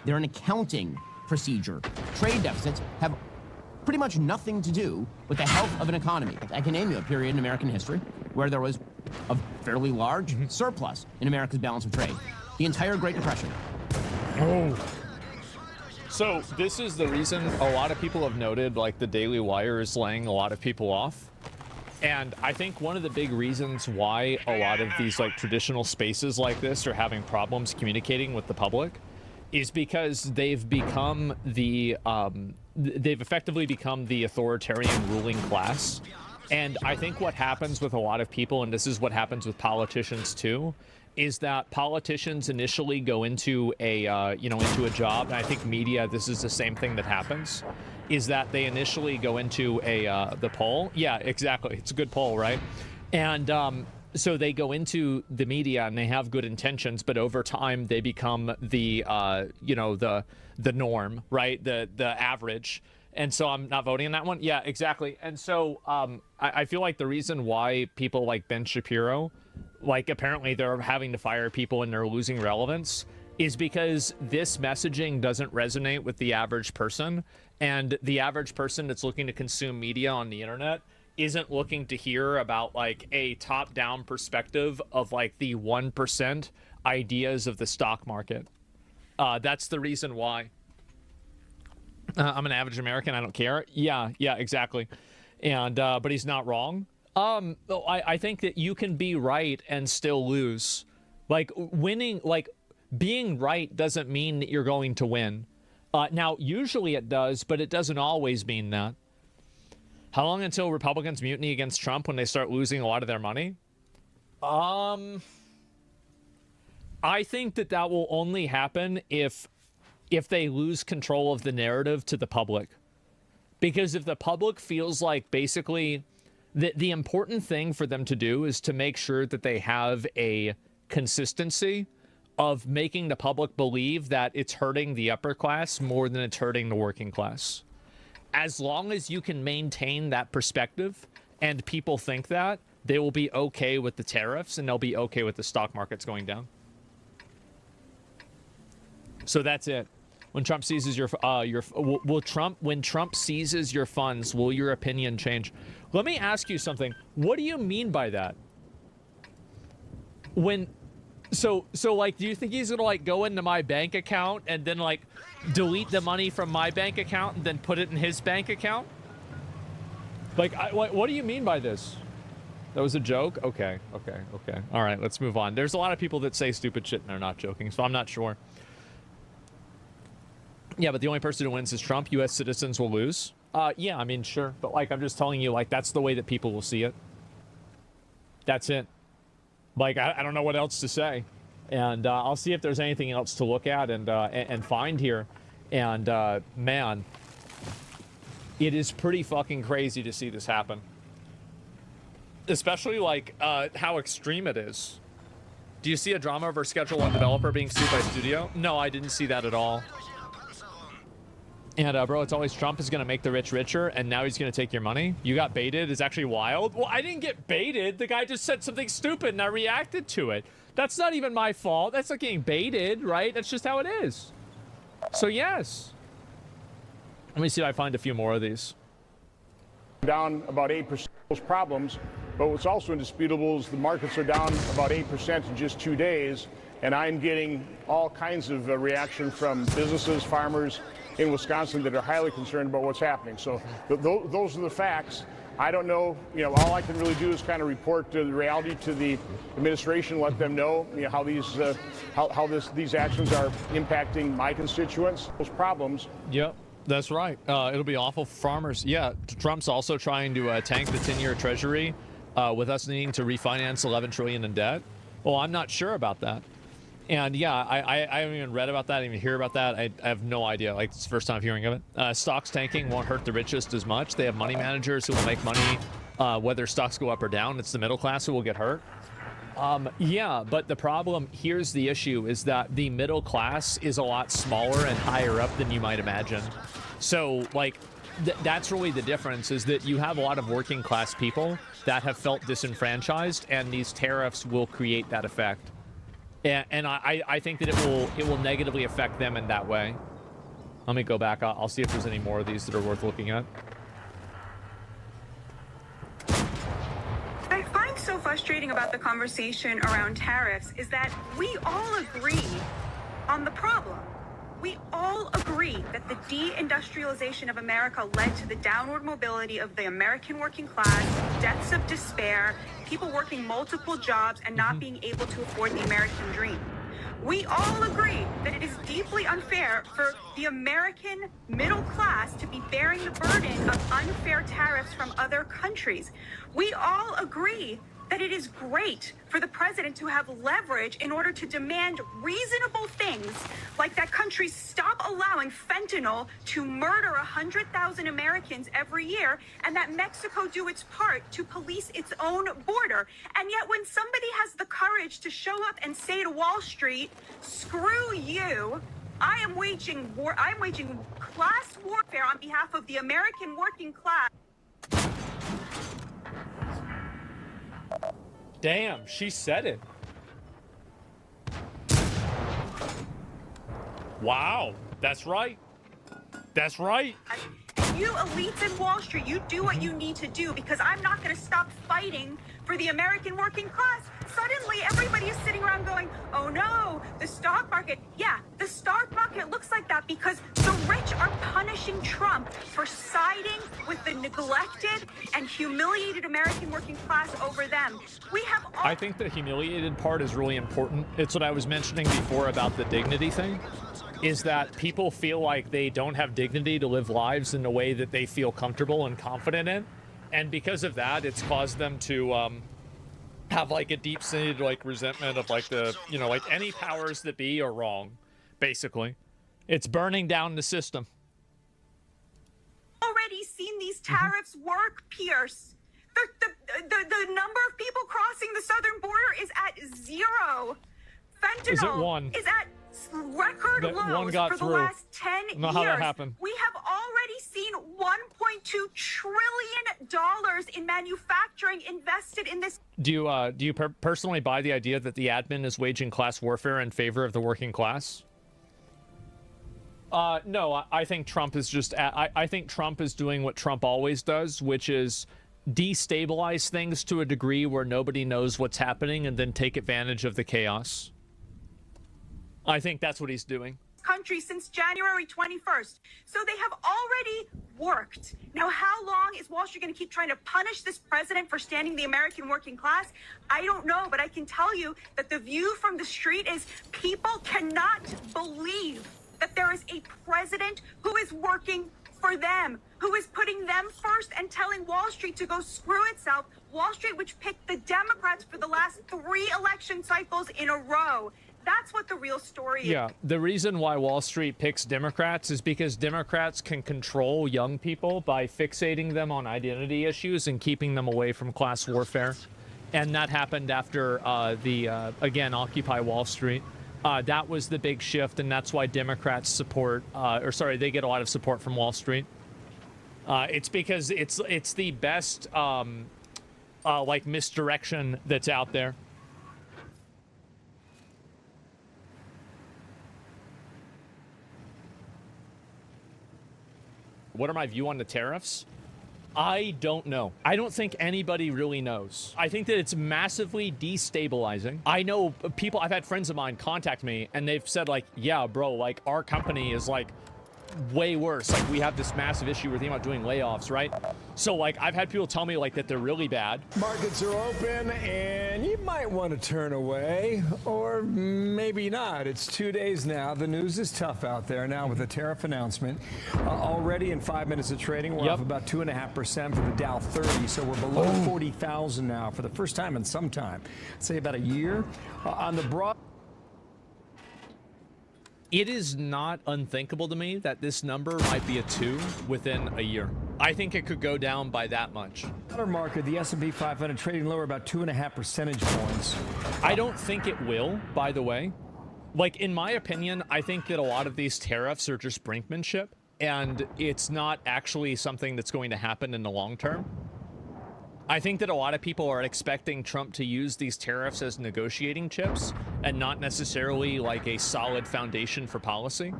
they're an accounting procedure. Trade deficits have pretty much nothing to do with the health of an economy. I can name you a period in American history where there was a fairly large surplus in America's balance of trade. The entire Great Depression. Oh. So this is the reason a lot of people have noted, like, the Daily Wire is laying a lot of people off. And I think one of the big reasons why a lot of these, like, traditional spaces like this are having problems communicating with the public is because they've become the, they've effectively become the authoritarian ruling class. And I think what happens with a lot of people, and this is what happens with politicians too, is that politicians initially go into a, into a job, and I think media, this is the same thing that happens, is that they initially go into the poll. Yeah, exactly. It's a good poll, right? And so they go into the media and they have good intentions, but over time they become the, the norm, right? The average. And so I'm not voting on that one. Yeah, exactly. And so I feel like the reason why people like Ben Shapiro, like apparently they're having to fire people and they're losing relevance, is because this messaging doesn't resonate with the average person. And the average person that's looking to consume media on the internet isn't looking to hear about like a top-down perspective of like the 1% ideas of the stock market. That's the reason why. I'm an average American. I don't care. Yeah, exactly. And but he's not wrong. I think that you can be right and still lose. Like winning, like being right doesn't mean that you're going to win. Now, usually it does, but it doesn't always mean that. How long until Republicans mutiny against Trump when they start losing a lot of their money? I think that will only happen if they lose control of the narrative to the public. Because if the public feels like basically the important thing for them to do is to make sure that they have a consistency of making the public believe that it's hurting the upper class more than it's hurting the working class. As long as you can maintain that perspective and people think that, they will be okay with the tariffs and they'll be okay with the stock markets going down. So that's it. When Trump seizes when Trump seizes your funds, will your opinion change? Let me ask you something. What do you mean by that? So like, do you think he's gonna like go into my bank account and then like delete the money from my bank account and then put it in his bank account? Like, what do you mean by this? That was a joke? Okay. All right, let's move on. There's a lot of people that say stupid shit and they're not joking, so I'm not sure. Yeah, but the only person who wins is Trump. U.S. citizens will lose. Yeah, I mean, sure. But, like, I'm just telling you, like, that's the way that people will see it. That's it. Like, I don't know what else to say. And I'll see if there's anything else to look at and find here. And, man, it is pretty fucking crazy to see this happen. Especially, like, how extreme it is. Do you see a drama over Schedule 1 developer being sued by studio? No, I didn't see that at all. And, bro, it's always Trump is going to make the rich richer, and now he's going to take your money. You got baited. It's actually wild. Well, I didn't get baited. The guy just said something stupid, and I reacted to it. That's not even my fault. That's not getting baited, right? That's just how it is. So, yes. Let me see if I find a few more of these. Down about 8% those problems, but what's also indisputable is the markets are down about 8% in just 2 days, and I'm getting all kinds of reaction from businesses, farmers, in Wisconsin that are highly concerned about what's happening. So those are the facts. I don't know, all I can really do is kind of report the reality to the administration, let them know, how these actions are impacting my constituents, those problems. Yep, that's right. It'll be awful for farmers. Yeah, Trump's also trying to tank the 10-year treasury with us needing to refinance $11 trillion in debt. Well, I'm not sure about that. And yeah, I haven't even read about that, I didn't even hear about that. I have no idea. Like, it's the first time hearing of it. Stocks tanking won't hurt the richest as much. They have money managers who will make money whether stocks go up or down. It's the middle class who will get hurt. Yeah, but the problem, here's the issue, is that the middle class is a lot smaller and higher up than you might imagine. So, like, that's really the difference, is that you have a lot of working class people that have felt disenfranchised, and these tariffs will create that effect. And I think that it will negatively affect them in that way. Let me go back. I'll see if there's any more of these that are worth looking at. What I find so frustrating about the conversation around tariffs is that we all agree on the problem. We all agree that the deindustrialization of America led to the downward mobility of the American working class, deaths of despair, people working multiple jobs and not being able to afford the American dream. We all agree that it is deeply unfair for the American middle class to be bearing the burden of unfair tariffs from other countries. We all agree that it is great for the president to have leverage in order to demand reasonable things, like that countries stop allowing fentanyl to murder 100,000 Americans every year, and that Mexico do its part to police its own border. And yet when somebody has the courage to show up and say to Wall Street, screw you, I am waging class warfare on behalf of the American working class. Damn, she said it. Wow, that's right. That's right. You elites in Wall Street, you do what you need to do, because I'm not going to stop fighting for the American working class. Suddenly, everybody is sitting around going, oh no, the stock market. Yeah, the stock market looks like that because the rich are punishing Trump for siding with the neglected and humiliated American working class over them. We have all— I think the humiliated part is really important. It's what I was mentioning before about the dignity thing, is that people feel like they don't have dignity to live lives in a way that they feel comfortable and confident in. And because of that, it's caused them to have like a deep-seated like resentment of like the, you know, like any powers that be are wrong, basically. It's burning down the system. Already seen these tariffs work, Pierce. The number of people crossing the southern border is at 0. Fentanyl Is it one? Is at record That lows one got for the through. last 10 I don't know years. how that happened. We have already seen $1.2 trillion in manufacturing invested in this. Do you personally buy the idea that the admin is waging class warfare in favor of the working class? No, I think Trump is just. I think Trump is doing what Trump always does, which is destabilize things to a degree where nobody knows what's happening and then take advantage of the chaos. I think that's what he's doing. Country since January 21st. So they have already worked. Now, how long is Wall Street going to keep trying to punish this president for standing the American working class? I don't know, but I can tell you that the view from the street is people cannot believe that there is a president who is working for them, who is putting them first and telling Wall Street to go screw itself. Wall Street, which picked the Democrats for the last 3 election cycles in a row. That's what the real story is. Yeah, the reason why Wall Street picks Democrats is because Democrats can control young people by fixating them on identity issues and keeping them away from class warfare. And that happened after again, Occupy Wall Street. That was the big shift, and that's why Democrats support, they get a lot of support from Wall Street. It's because it's the best, like, misdirection that's out there. What are my view on the tariffs? I don't know. I don't think anybody really knows. I think that it's massively destabilizing. I know people, I've had friends of mine contact me and they've said like, yeah, bro, like our company is like way worse. Like we have this massive issue. We're thinking about doing layoffs, right? So like I've had people tell me like that they're really bad. Markets are open and you might want to turn away or maybe not. It's 2 days now. The news is tough out there now with the tariff announcement. Already in 5 minutes of trading, we're off about 2.5% for the Dow 30. So we're below 40,000 now for the first time in some time. I'd say about a year. On the broad It is not unthinkable to me that this number might be a 2 within a year. I think it could go down by that much. Other market, the S&P 500 trading lower about 2.5 percentage points. I don't think it will, by the way. Like, in my opinion, I think that a lot of these tariffs are just brinkmanship, and it's not actually something that's going to happen in the long term. I think that a lot of people are expecting Trump to use these tariffs as negotiating chips and not necessarily like a solid foundation for policy.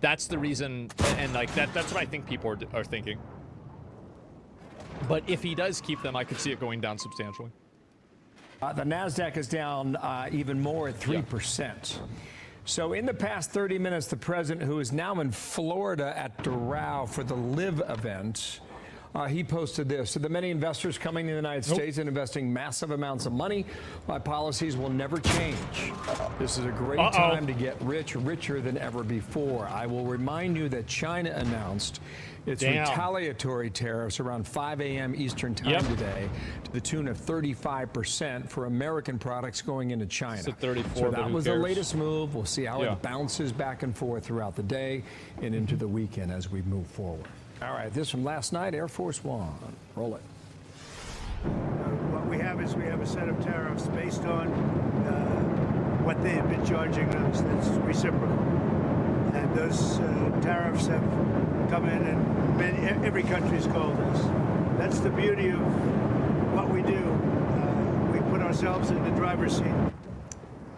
That's the reason, and like that's what I think people are thinking. But if he does keep them, I could see it going down substantially. The NASDAQ is down even more at 3%. So in the past 30 minutes, the president, who is now in Florida at Doral for the LIVE event, he posted this. So the many investors coming to the United States and investing massive amounts of money, my policies will never change. This is a great time to get rich, richer than ever before. I will remind you that China announced its retaliatory tariffs around 5 a.m. Eastern time today to the tune of 35% for American products going into China. So 34, so that was the latest move. We'll see how it bounces back and forth throughout the day and into the weekend as we move forward. All right, this from last night, Air Force One. Roll it. What we have is we have a set of tariffs based on what they have been charging us. That's reciprocal. And those tariffs have come in and every country's called us. That's the beauty of what we do. We put ourselves in the driver's seat.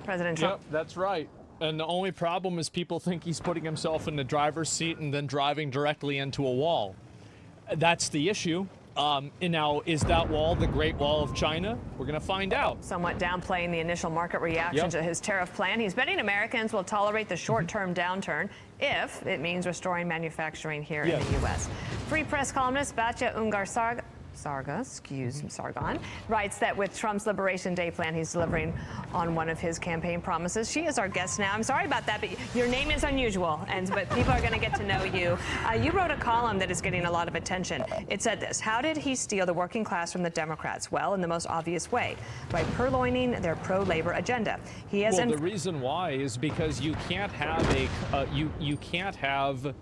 President Trump. Yep, that's right. And the only problem is people think he's putting himself in the driver's seat and then driving directly into a wall. That's the issue. And now, is that wall the Great Wall of China? We're going to find out. Somewhat downplaying the initial market reaction to his tariff plan. He's betting Americans will tolerate the short-term downturn if it means restoring manufacturing here in the U.S. Free Press columnist Batya Ungar-Sargon writes that with Trump's Liberation Day plan, he's delivering on one of his campaign promises. She is our guest now. I'm sorry about that, but your name is unusual, but people are going to get to know you. You wrote a column that is getting a lot of attention. It said this: how did he steal the working class from the Democrats? Well, in the most obvious way, by purloining their pro-labor agenda. He has the reason why is because you can't have you can't have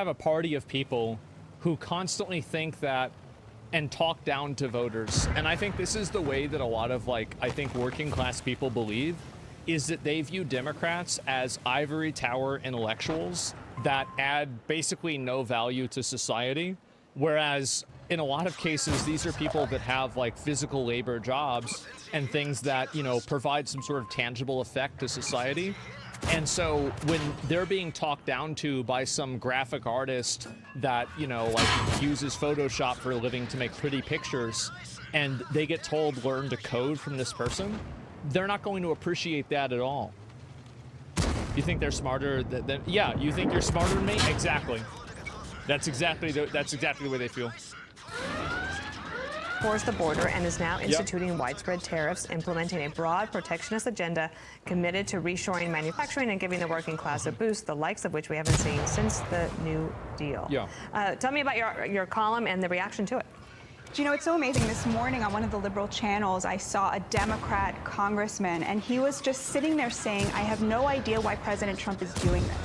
a party of people who constantly think that and talk down to voters. And I think this is the way that a lot of working class people believe, is that they view Democrats as ivory tower intellectuals that add basically no value to society. Whereas in a lot of cases, these are people that have physical labor jobs and things that, provide some sort of tangible effect to society. And so when they're being talked down to by some graphic artist that, uses Photoshop for a living to make pretty pictures, and they get told learn to code from this person, they're not going to appreciate that at all. You think they're smarter than yeah, you think you're smarter than me? Exactly. That's exactly the way they feel. Forced the border and is now instituting widespread tariffs, implementing a broad protectionist agenda committed to reshoring manufacturing and giving the working class a boost, the likes of which we haven't seen since the New Deal. Tell me about your column and the reaction to it. Do you know, it's so amazing. This morning on one of the liberal channels, I saw a Democrat congressman, and he was just sitting there saying, I have no idea why President Trump is doing this.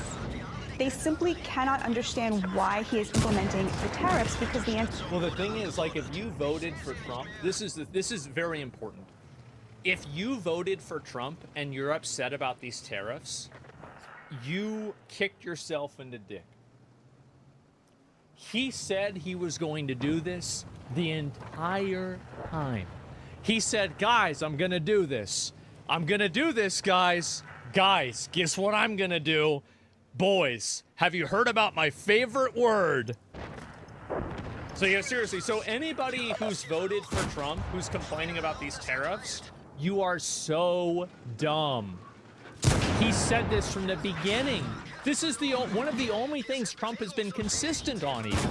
They simply cannot understand why he is implementing the tariffs, because the answer... Well, the thing is, if you voted for Trump, this is very important. If you voted for Trump and you're upset about these tariffs, you kicked yourself in the dick. He said he was going to do this the entire time. He said, guys, I'm going to do this. I'm going to do this, guys. Guys, guess what I'm going to do? Boys, have you heard about my favorite word? So yeah, seriously, so anybody who's voted for Trump, who's complaining about these tariffs, you are so dumb. He said this from the beginning. This is one of the only things Trump has been consistent on even.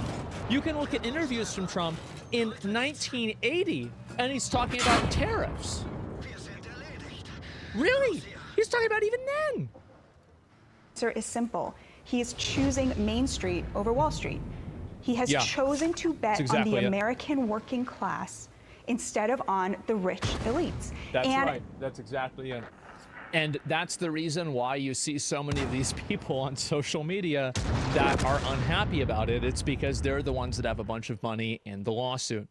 You can look at interviews from Trump in 1980, and he's talking about tariffs. Really? He's talking about even then. The answer is simple. He is choosing Main Street over Wall Street. He has chosen to bet on the American working class instead of on the rich elites. That's right. That's exactly it. And that's the reason why you see so many of these people on social media that are unhappy about it. It's because they're the ones that have a bunch of money in the lawsuit.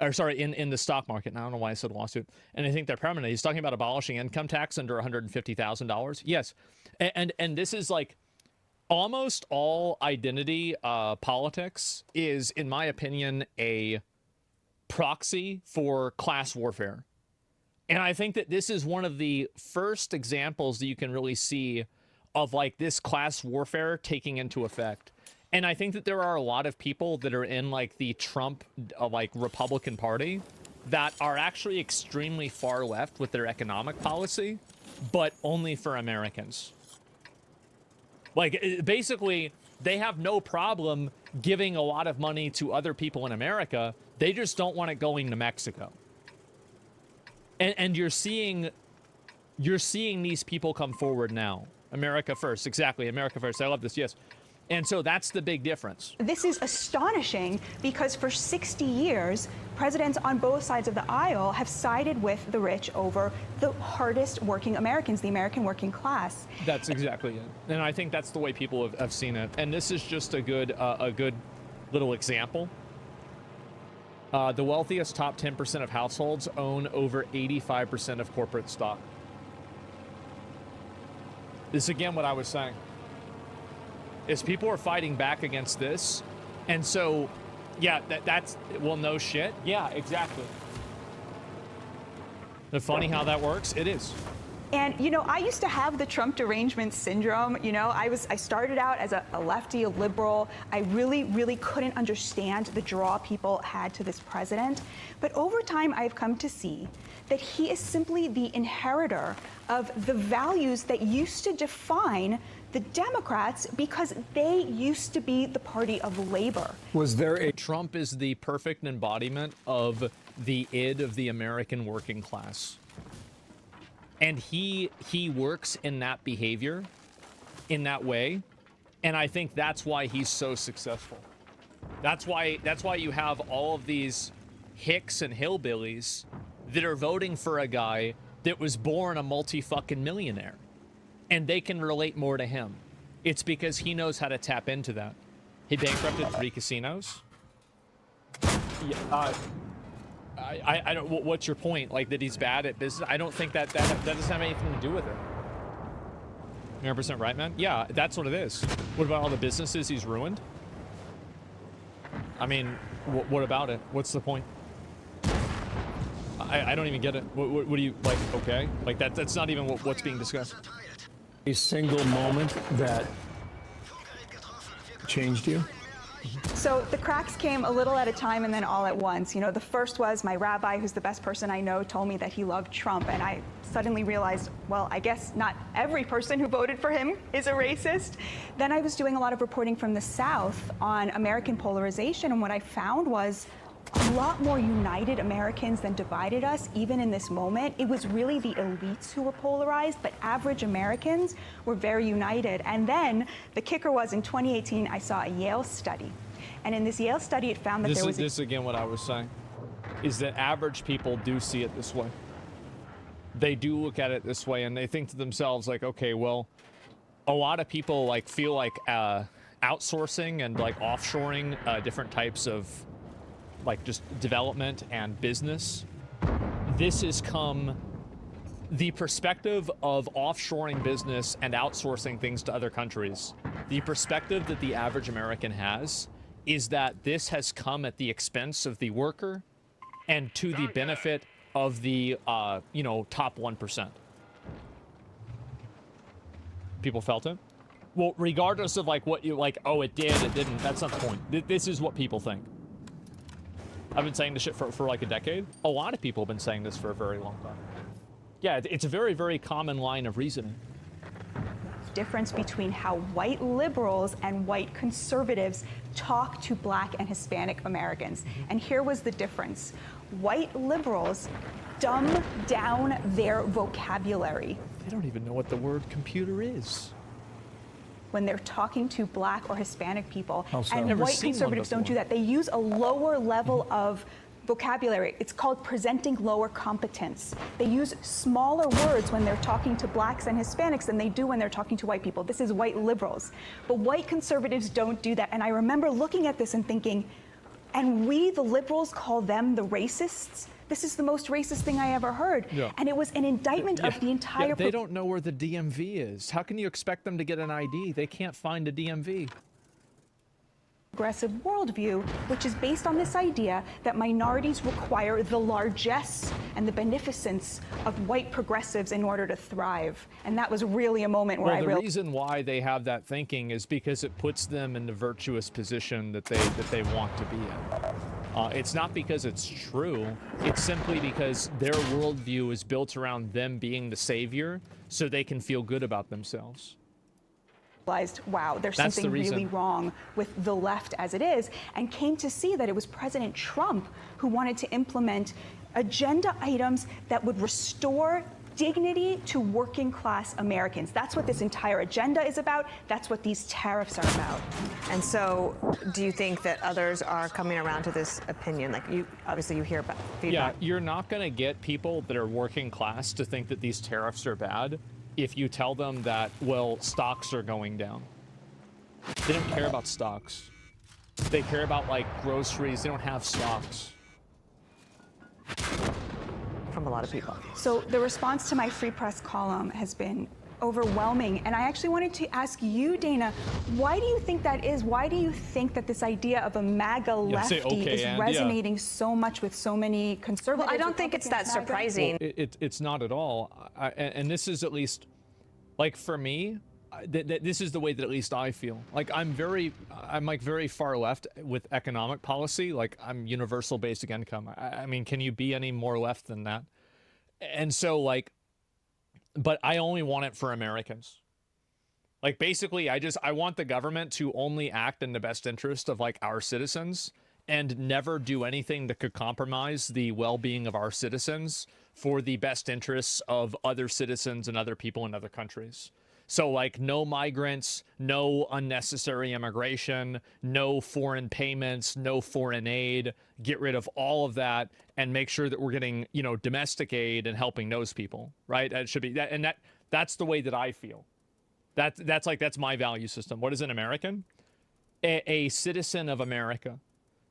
Or sorry, in the stock market. And I don't know why I said lawsuit. And I think they're permanent. He's talking about abolishing income tax under $150,000. Yes. And this is like almost all identity politics is, in my opinion, a proxy for class warfare. And I think that this is one of the first examples that you can really see of like this class warfare taking into effect. And I think that there are a lot of people that are in like the Trump like Republican Party that are actually extremely far left with their economic policy, but only for Americans. Like basically they have no problem giving a lot of money to other people in America. They just don't want it going to Mexico. And you're seeing these people come forward now. America first, exactly. America first. I love this. Yes. And so that's the big difference. This is astonishing because for 60 years, presidents on both sides of the aisle have sided with the rich over the hardest working Americans, the American working class. That's exactly it. And I think that's the way people have seen it. And this is just a good little example. The wealthiest top 10% of households own over 85% of corporate stock. This is again what I was saying. Is people are fighting back against this. And so, yeah, that's, well, no shit. Yeah, exactly. Isn't it funny how that works? It is. And, you know, I used to have the Trump derangement syndrome. You know, I started out as a lefty, a liberal. I really couldn't understand the draw people had to this president. But over time, I've come to see that he is simply the inheritor of the values that used to define the Democrats because they used to be the party of labor. Was there a... Trump is the perfect embodiment of the id of the American working class. And he works in that behavior, in that way, and I think that's why he's so successful. That's why you have all of these hicks and hillbillies that are voting for a guy that was born a multi-fucking millionaire, and they can relate more to him. It's because he knows how to tap into that. He bankrupted 3 casinos. Yeah, I don't. What's your point? Like that he's bad at business? I don't think that doesn't have anything to do with it. 100% right, man. Yeah, that's what it is. What about all the businesses he's ruined? I mean, what about it? What's the point? I don't even get it. What do you like? Okay, like that's not even what's being discussed. A single moment that changed you? So the cracks came a little at a time and then all at once. You know, the first was my rabbi, who's the best person I know, told me that he loved Trump. And I suddenly realized, well, I guess not every person who voted for him is a racist. Then I was doing a lot of reporting from the South on American polarization. And what I found was a lot more united Americans than divided us, even in this moment. It was really the elites who were polarized, but average Americans were very united. And then the kicker was in 2018, I saw a Yale study. And in this Yale study, it found that there was... This again, what I was saying, is that average people do see it this way. They do look at it this way, and they think to themselves, like, okay, well, a lot of people like feel like outsourcing and like offshoring different types of like just development and business. This has come, the perspective of offshoring business and outsourcing things to other countries. The perspective that the average American has is that this has come at the expense of the worker and to the benefit of the, you know, top 1%. People felt it? Well, regardless of like what you like, oh, it did, it didn't, that's not the point. This is what people think. I've been saying this shit for like a decade. A lot of people have been saying this for a very long time. Yeah, it's a very, very common line of reasoning. Difference between how white liberals and white conservatives talk to Black and Hispanic Americans. And here was the difference. White liberals dumb down their vocabulary. They don't even know what the word computer is. When they're talking to Black or Hispanic people. So? And white conservatives don't do that. They use a lower level of vocabulary. It's called presenting lower competence. They use smaller words when they're talking to blacks and Hispanics than they do when they're talking to white people. This is white liberals. But white conservatives don't do that. And I remember looking at this and thinking, and we, the liberals, call them the racists? This is the most racist thing I ever heard. Yeah. And it was an indictment of the entire... Yeah, they don't know where the DMV is. How can you expect them to get an ID? They can't find a DMV. Progressive worldview, which is based on this idea that minorities require the largesse and the beneficence of white progressives in order to thrive. And that was really a moment where the reason why they have that thinking is because it puts them in the virtuous position that they want to be in. It's not because it's true. It's simply because their worldview is built around them being the savior, so they can feel good about themselves. Realized, wow, there's That's something the reason. really wrong with the left as it is, and came to see that it was President Trump who wanted to implement agenda items that would restore dignity to working class Americans. That's what this entire agenda is about. That's what these tariffs are about. And so, do you think that others are coming around to this opinion? Like, obviously you hear about feedback. Yeah, you're not going to get people that are working class to think that these tariffs are bad if you tell them that, well, stocks are going down. They don't care about stocks. They care about, like, groceries. They don't have stocks. From a lot of people. So the response to my Free Press column has been overwhelming. And I actually wanted to ask you, Dana, why do you think that is? Why do you think that this idea of a MAGA lefty is resonating so much with so many conservatives? Well, I don't think it's that surprising. Well, it's not at all. And this is at least, like, for me, this is the way that at least I feel. Like, I'm like very far left with economic policy. Like, I'm universal basic income. I mean, can you be any more left than that? And so, like, but I only want it for Americans. Like, basically, I want the government to only act in the best interest of, like, our citizens and never do anything that could compromise the well-being of our citizens for the best interests of other citizens and other people in other countries. So, like, no migrants, no unnecessary immigration, no foreign payments, no foreign aid. Get rid of all of that and make sure that we're getting, you know, domestic aid and helping those people, right? It should be that, and that's the way that I feel. That's my value system. What is an American? A citizen of America.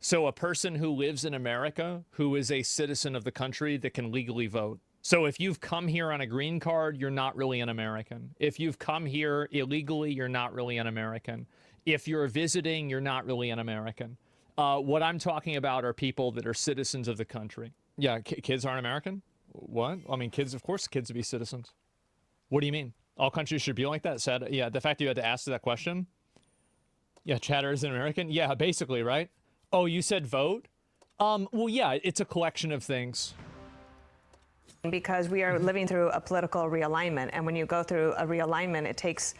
So a person who lives in America who is a citizen of the country that can legally vote. So if you've come here on a green card, you're not really an American. If you've come here illegally, you're not really an American. If you're visiting, you're not really an American. What I'm talking about are people that are citizens of the country. Yeah, kids aren't American? What? I mean, kids, of course, kids would be citizens. What do you mean? All countries should be like that? Said, yeah, the fact that you had to ask that question. Yeah, Chatter is an American? Yeah, basically, right? Oh, you said vote? Well, yeah, it's a collection of things. Because we are living through a political realignment, and when you go through a realignment, it takes,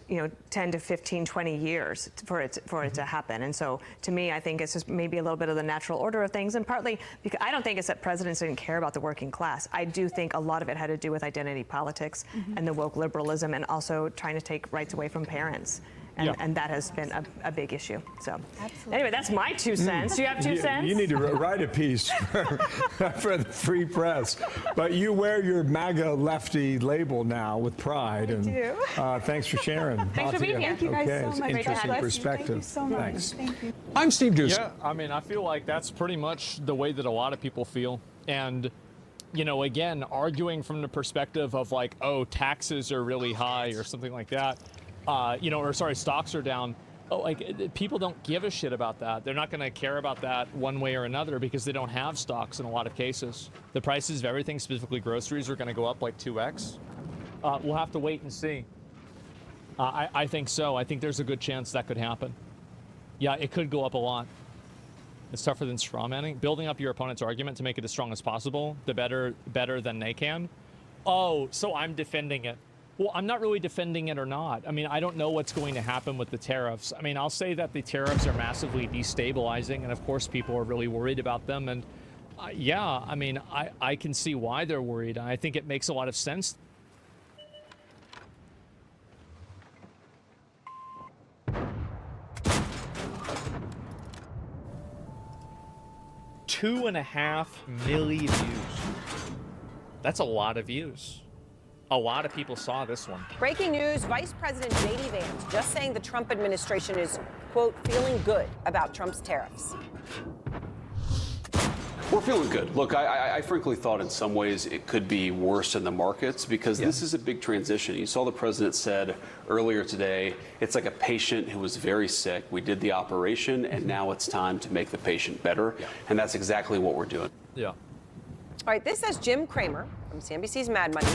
10 to 15, 20 years for it to happen. And so, to me, I think it's just maybe a little bit of the natural order of things, and partly because I don't think it's that presidents didn't care about the working class. I do think a lot of it had to do with identity politics and the woke liberalism, and also trying to take rights away from parents. And that has been a big issue. So, anyway, that's my 2 cents. You have 2 cents? You need to write a piece for the Free Press. But you wear your MAGA lefty label now with pride. I do. Thanks for sharing. Thanks for being here. Thank you guys so much. Interesting perspective. Thank you so much. Thanks. Thank you. I'm Steve Doocy. Yeah, I mean, I feel like that's pretty much the way that a lot of people feel. And, again, arguing from the perspective of, like, oh, taxes are really high or something like that. Stocks are down. Oh, like, people don't give a shit about that. They're not going to care about that one way or another because they don't have stocks in a lot of cases. The prices of everything, specifically groceries, are going to go up like 2x. We'll have to wait and see. I think so. I think there's a good chance that could happen. Yeah, it could go up a lot. It's tougher than strawmanning. Building up your opponent's argument to make it as strong as possible, the better than they can. Oh, so I'm defending it. Well, I'm not really defending it or not. I mean, I don't know what's going to happen with the tariffs. I mean, I'll say that the tariffs are massively destabilizing, and of course people are really worried about them. And yeah, I mean, I can see why they're worried. I think it makes a lot of sense. 2.5 million views. That's a lot of views. A lot of people saw this one. Breaking news, Vice President J.D. Vance just saying the Trump administration is, quote, feeling good about Trump's tariffs. We're feeling good. Look, I frankly thought in some ways it could be worse in the markets because this is a big transition. You saw the president said earlier today, it's like a patient who was very sick. We did the operation, and now it's time to make the patient better. And that's exactly what we're doing. Yeah. All right, this says Jim Cramer from CNBC's Mad Money,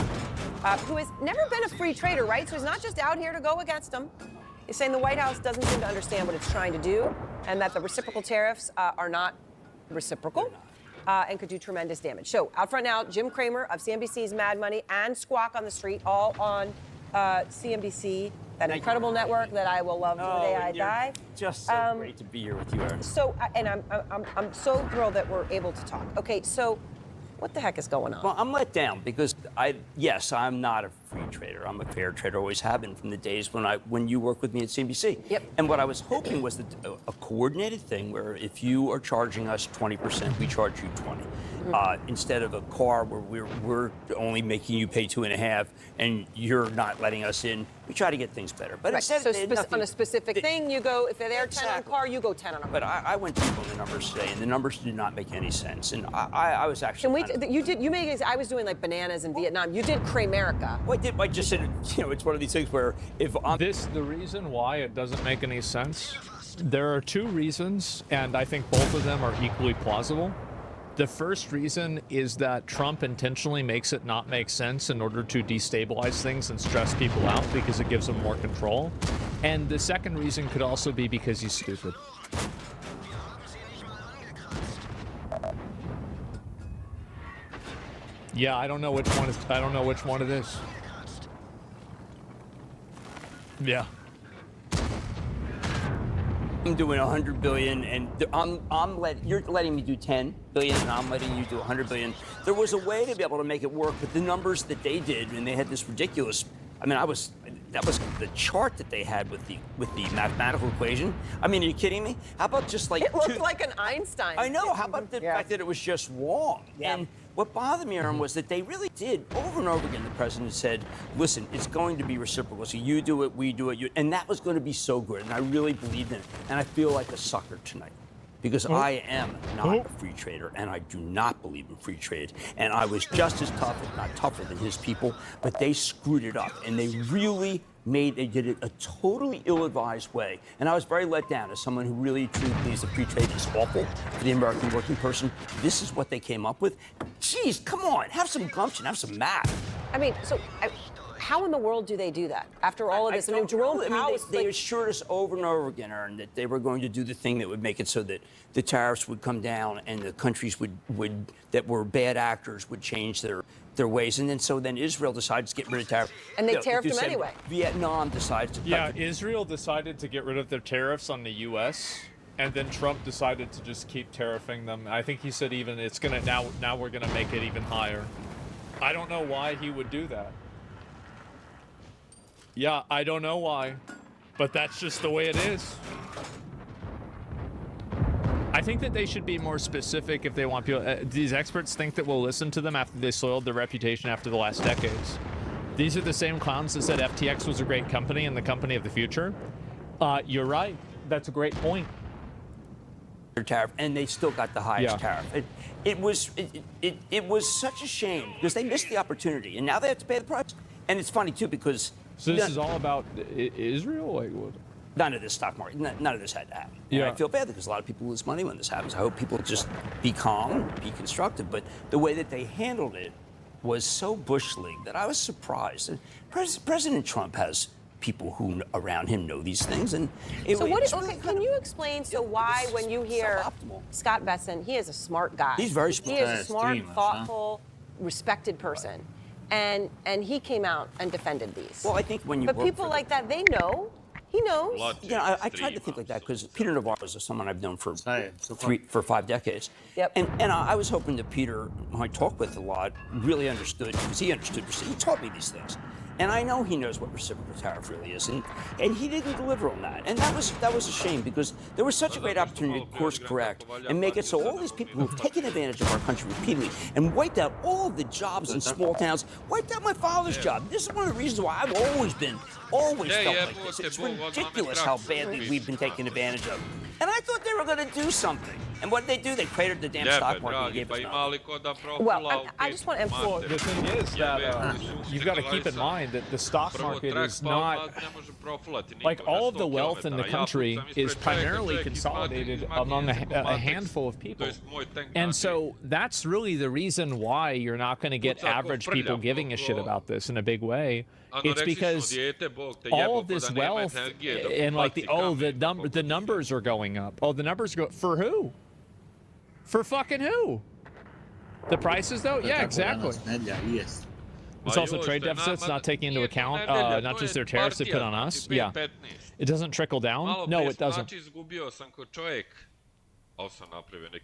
who has never been a free trader, right? So he's not just out here to go against them. He's saying the White House doesn't seem to understand what it's trying to do and that the reciprocal tariffs are not reciprocal. And could do tremendous damage. So out front now, Jim Cramer of CNBC's Mad Money and Squawk on the Street, all on CNBC, that incredible network that I will love to the day I die. Just so great to be here with you, Erin. So, and I'm so thrilled that we're able to talk. Okay, so what the heck is going on? Well, I'm let down because I'm not a free trader. I'm a fair trader, always have been from the days when you worked with me at CNBC. Yep. And what I was hoping was that a coordinated thing where if you are charging us 20%, we charge you 20. Instead of a car where we're only making you pay 2.5 and you're not letting us in, we try to get things better. But right. So on a specific thing, you go, if they're 10 on a car, you go 10 on a car. But I went deep on the numbers today, and the numbers did not make any sense. And I was actually. I was doing like bananas in Vietnam. You did Cramerica. Well, I just said, it's one of these things where if I'm. The reason why it doesn't make any sense, there are two reasons, and I think both of them are equally plausible. The first reason is that Trump intentionally makes it not make sense in order to destabilize things and stress people out because it gives them more control. And the second reason could also be because he's stupid. Yeah, I don't know which one it is. Yeah. I'm doing 100 billion, and you're letting me do 10 billion, and I'm letting you do 100 billion. There was a way to be able to make it work, but the numbers that they did, and they had this ridiculous. I mean, that was the chart that they had with the mathematical equation. I mean, are you kidding me? How about just like it looked like an Einstein. I know. How about the fact that it was just wrong? Yeah. And what bothered me, Aaron, was that they really did over and over again. The president said, "Listen, it's going to be reciprocal. So you do it, we do it, and that was going to be so good." And I really believed in it. And I feel like a sucker tonight. Because I am not a free trader, and I do not believe in free trade. And I was just as tough, if not tougher, than his people, but they screwed it up, and they really they did it a totally ill-advised way. And I was very let down as someone who really truly believes that free trade is awful for the American working person. This is what they came up with. Jeez, come on, have some gumption, have some math. I mean, how in the world do they do that after all of this? They assured us over and over again, Aaron, that they were going to do the thing that would make it so that the tariffs would come down and the countries that were bad actors would change their ways. And then Israel decided to get rid of tariffs. And they tariffed them anyway. Vietnam decided to. Yeah, Israel decided to get rid of their tariffs on the U.S. And then Trump decided to just keep tariffing them. I think he said even it's gonna now we're gonna make it even higher. I don't know why he would do that. Yeah, I don't know why, but that's just the way it is. I think that they should be more specific if they want people. These experts think that we'll listen to them after they soiled their reputation after the last decades. These are the same clowns that said FTX was a great company and the company of the future. You're right. That's a great point. Tariff, and they still got the highest tariff. It was such a shame because they missed the opportunity, and now they have to pay the price. And it's funny too because. So this is all about Israel? Like what? None of this stock market, none of this had to happen. Yeah. And I feel bad because a lot of people lose money when this happens. I hope people just be calm, be constructive. But the way that they handled it was so Bush League that I was surprised. President Trump has people who around him know these things. And can you explain why when you hear Scott Besson, he is a smart guy. He's very smart. He is a smart, thoughtful, respected person. And he came out and defended these. Well, I think when you But people like that, they know. He knows. Yeah, I tried to think like that because Peter Navarro is someone I've known for 5 decades. Yep. And I was hoping that Peter, who I talked with a lot, really understood because he understood. He taught me these things. And I know he knows what reciprocal tariff really is, and he didn't deliver on that. And that was a shame, because there was such a great opportunity to course correct and make it so all these people who've taken advantage of our country repeatedly and wiped out all of the jobs in small towns, wiped out my father's job. This is one of the reasons why I've always felt like this. It's ridiculous how badly we've been taken advantage of. And I thought they were going to do something. And what did they do? They cratered the damn stock market and gave us nothing. Well, I just want to emphasize. The thing is that you've got to keep in mind that the stock market is not, like, all of the wealth in the country is primarily consolidated among a handful of people. And so that's really the reason why you're not going to get average people giving a shit about this in a big way. It's because all of this wealth and like the numbers are going up. Oh, the numbers go for who? For fucking who? The prices though? Yeah, exactly. It's also trade deficits, not taking into account not just their tariffs they put on us. Yeah. It doesn't trickle down? No, it doesn't.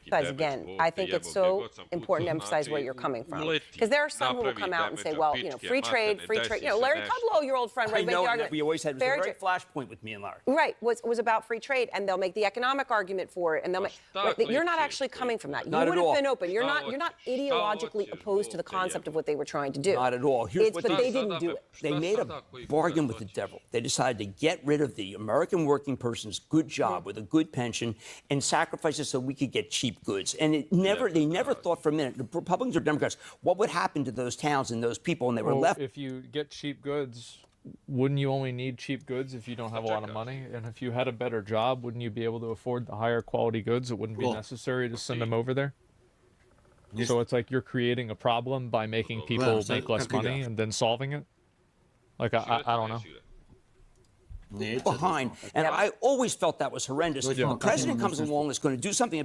Guys, again, I think it's so important to emphasize where you're coming from. Because there are some who will come out and say, well, you know, free trade. You know, Larry Kudlow, your old friend, right? I know, that we always had a very flashpoint with me and Larry. Right, was about free trade, and they'll make the economic argument for it, and they'll make. Right, you're not actually coming from that. You would have been open. You're not ideologically opposed to the concept of what they were trying to do. Not at all. But they didn't do it. They made a bargain with the devil. They decided to get rid of the American working person's good job with a good pension and sacrifice it so we could get cheap goods. And they never thought for a minute, the Republicans or Democrats, what would happen to those towns and those people, and they were left. If you get cheap goods, wouldn't you only need cheap goods if you don't have a lot of money? And if you had a better job, wouldn't you be able to afford the higher quality goods? It wouldn't be necessary to send them over there? So it's like you're creating a problem by making people make less money and then solving it? Like, I don't know. Behind, and I always felt that was horrendous. The president comes along that's going to do something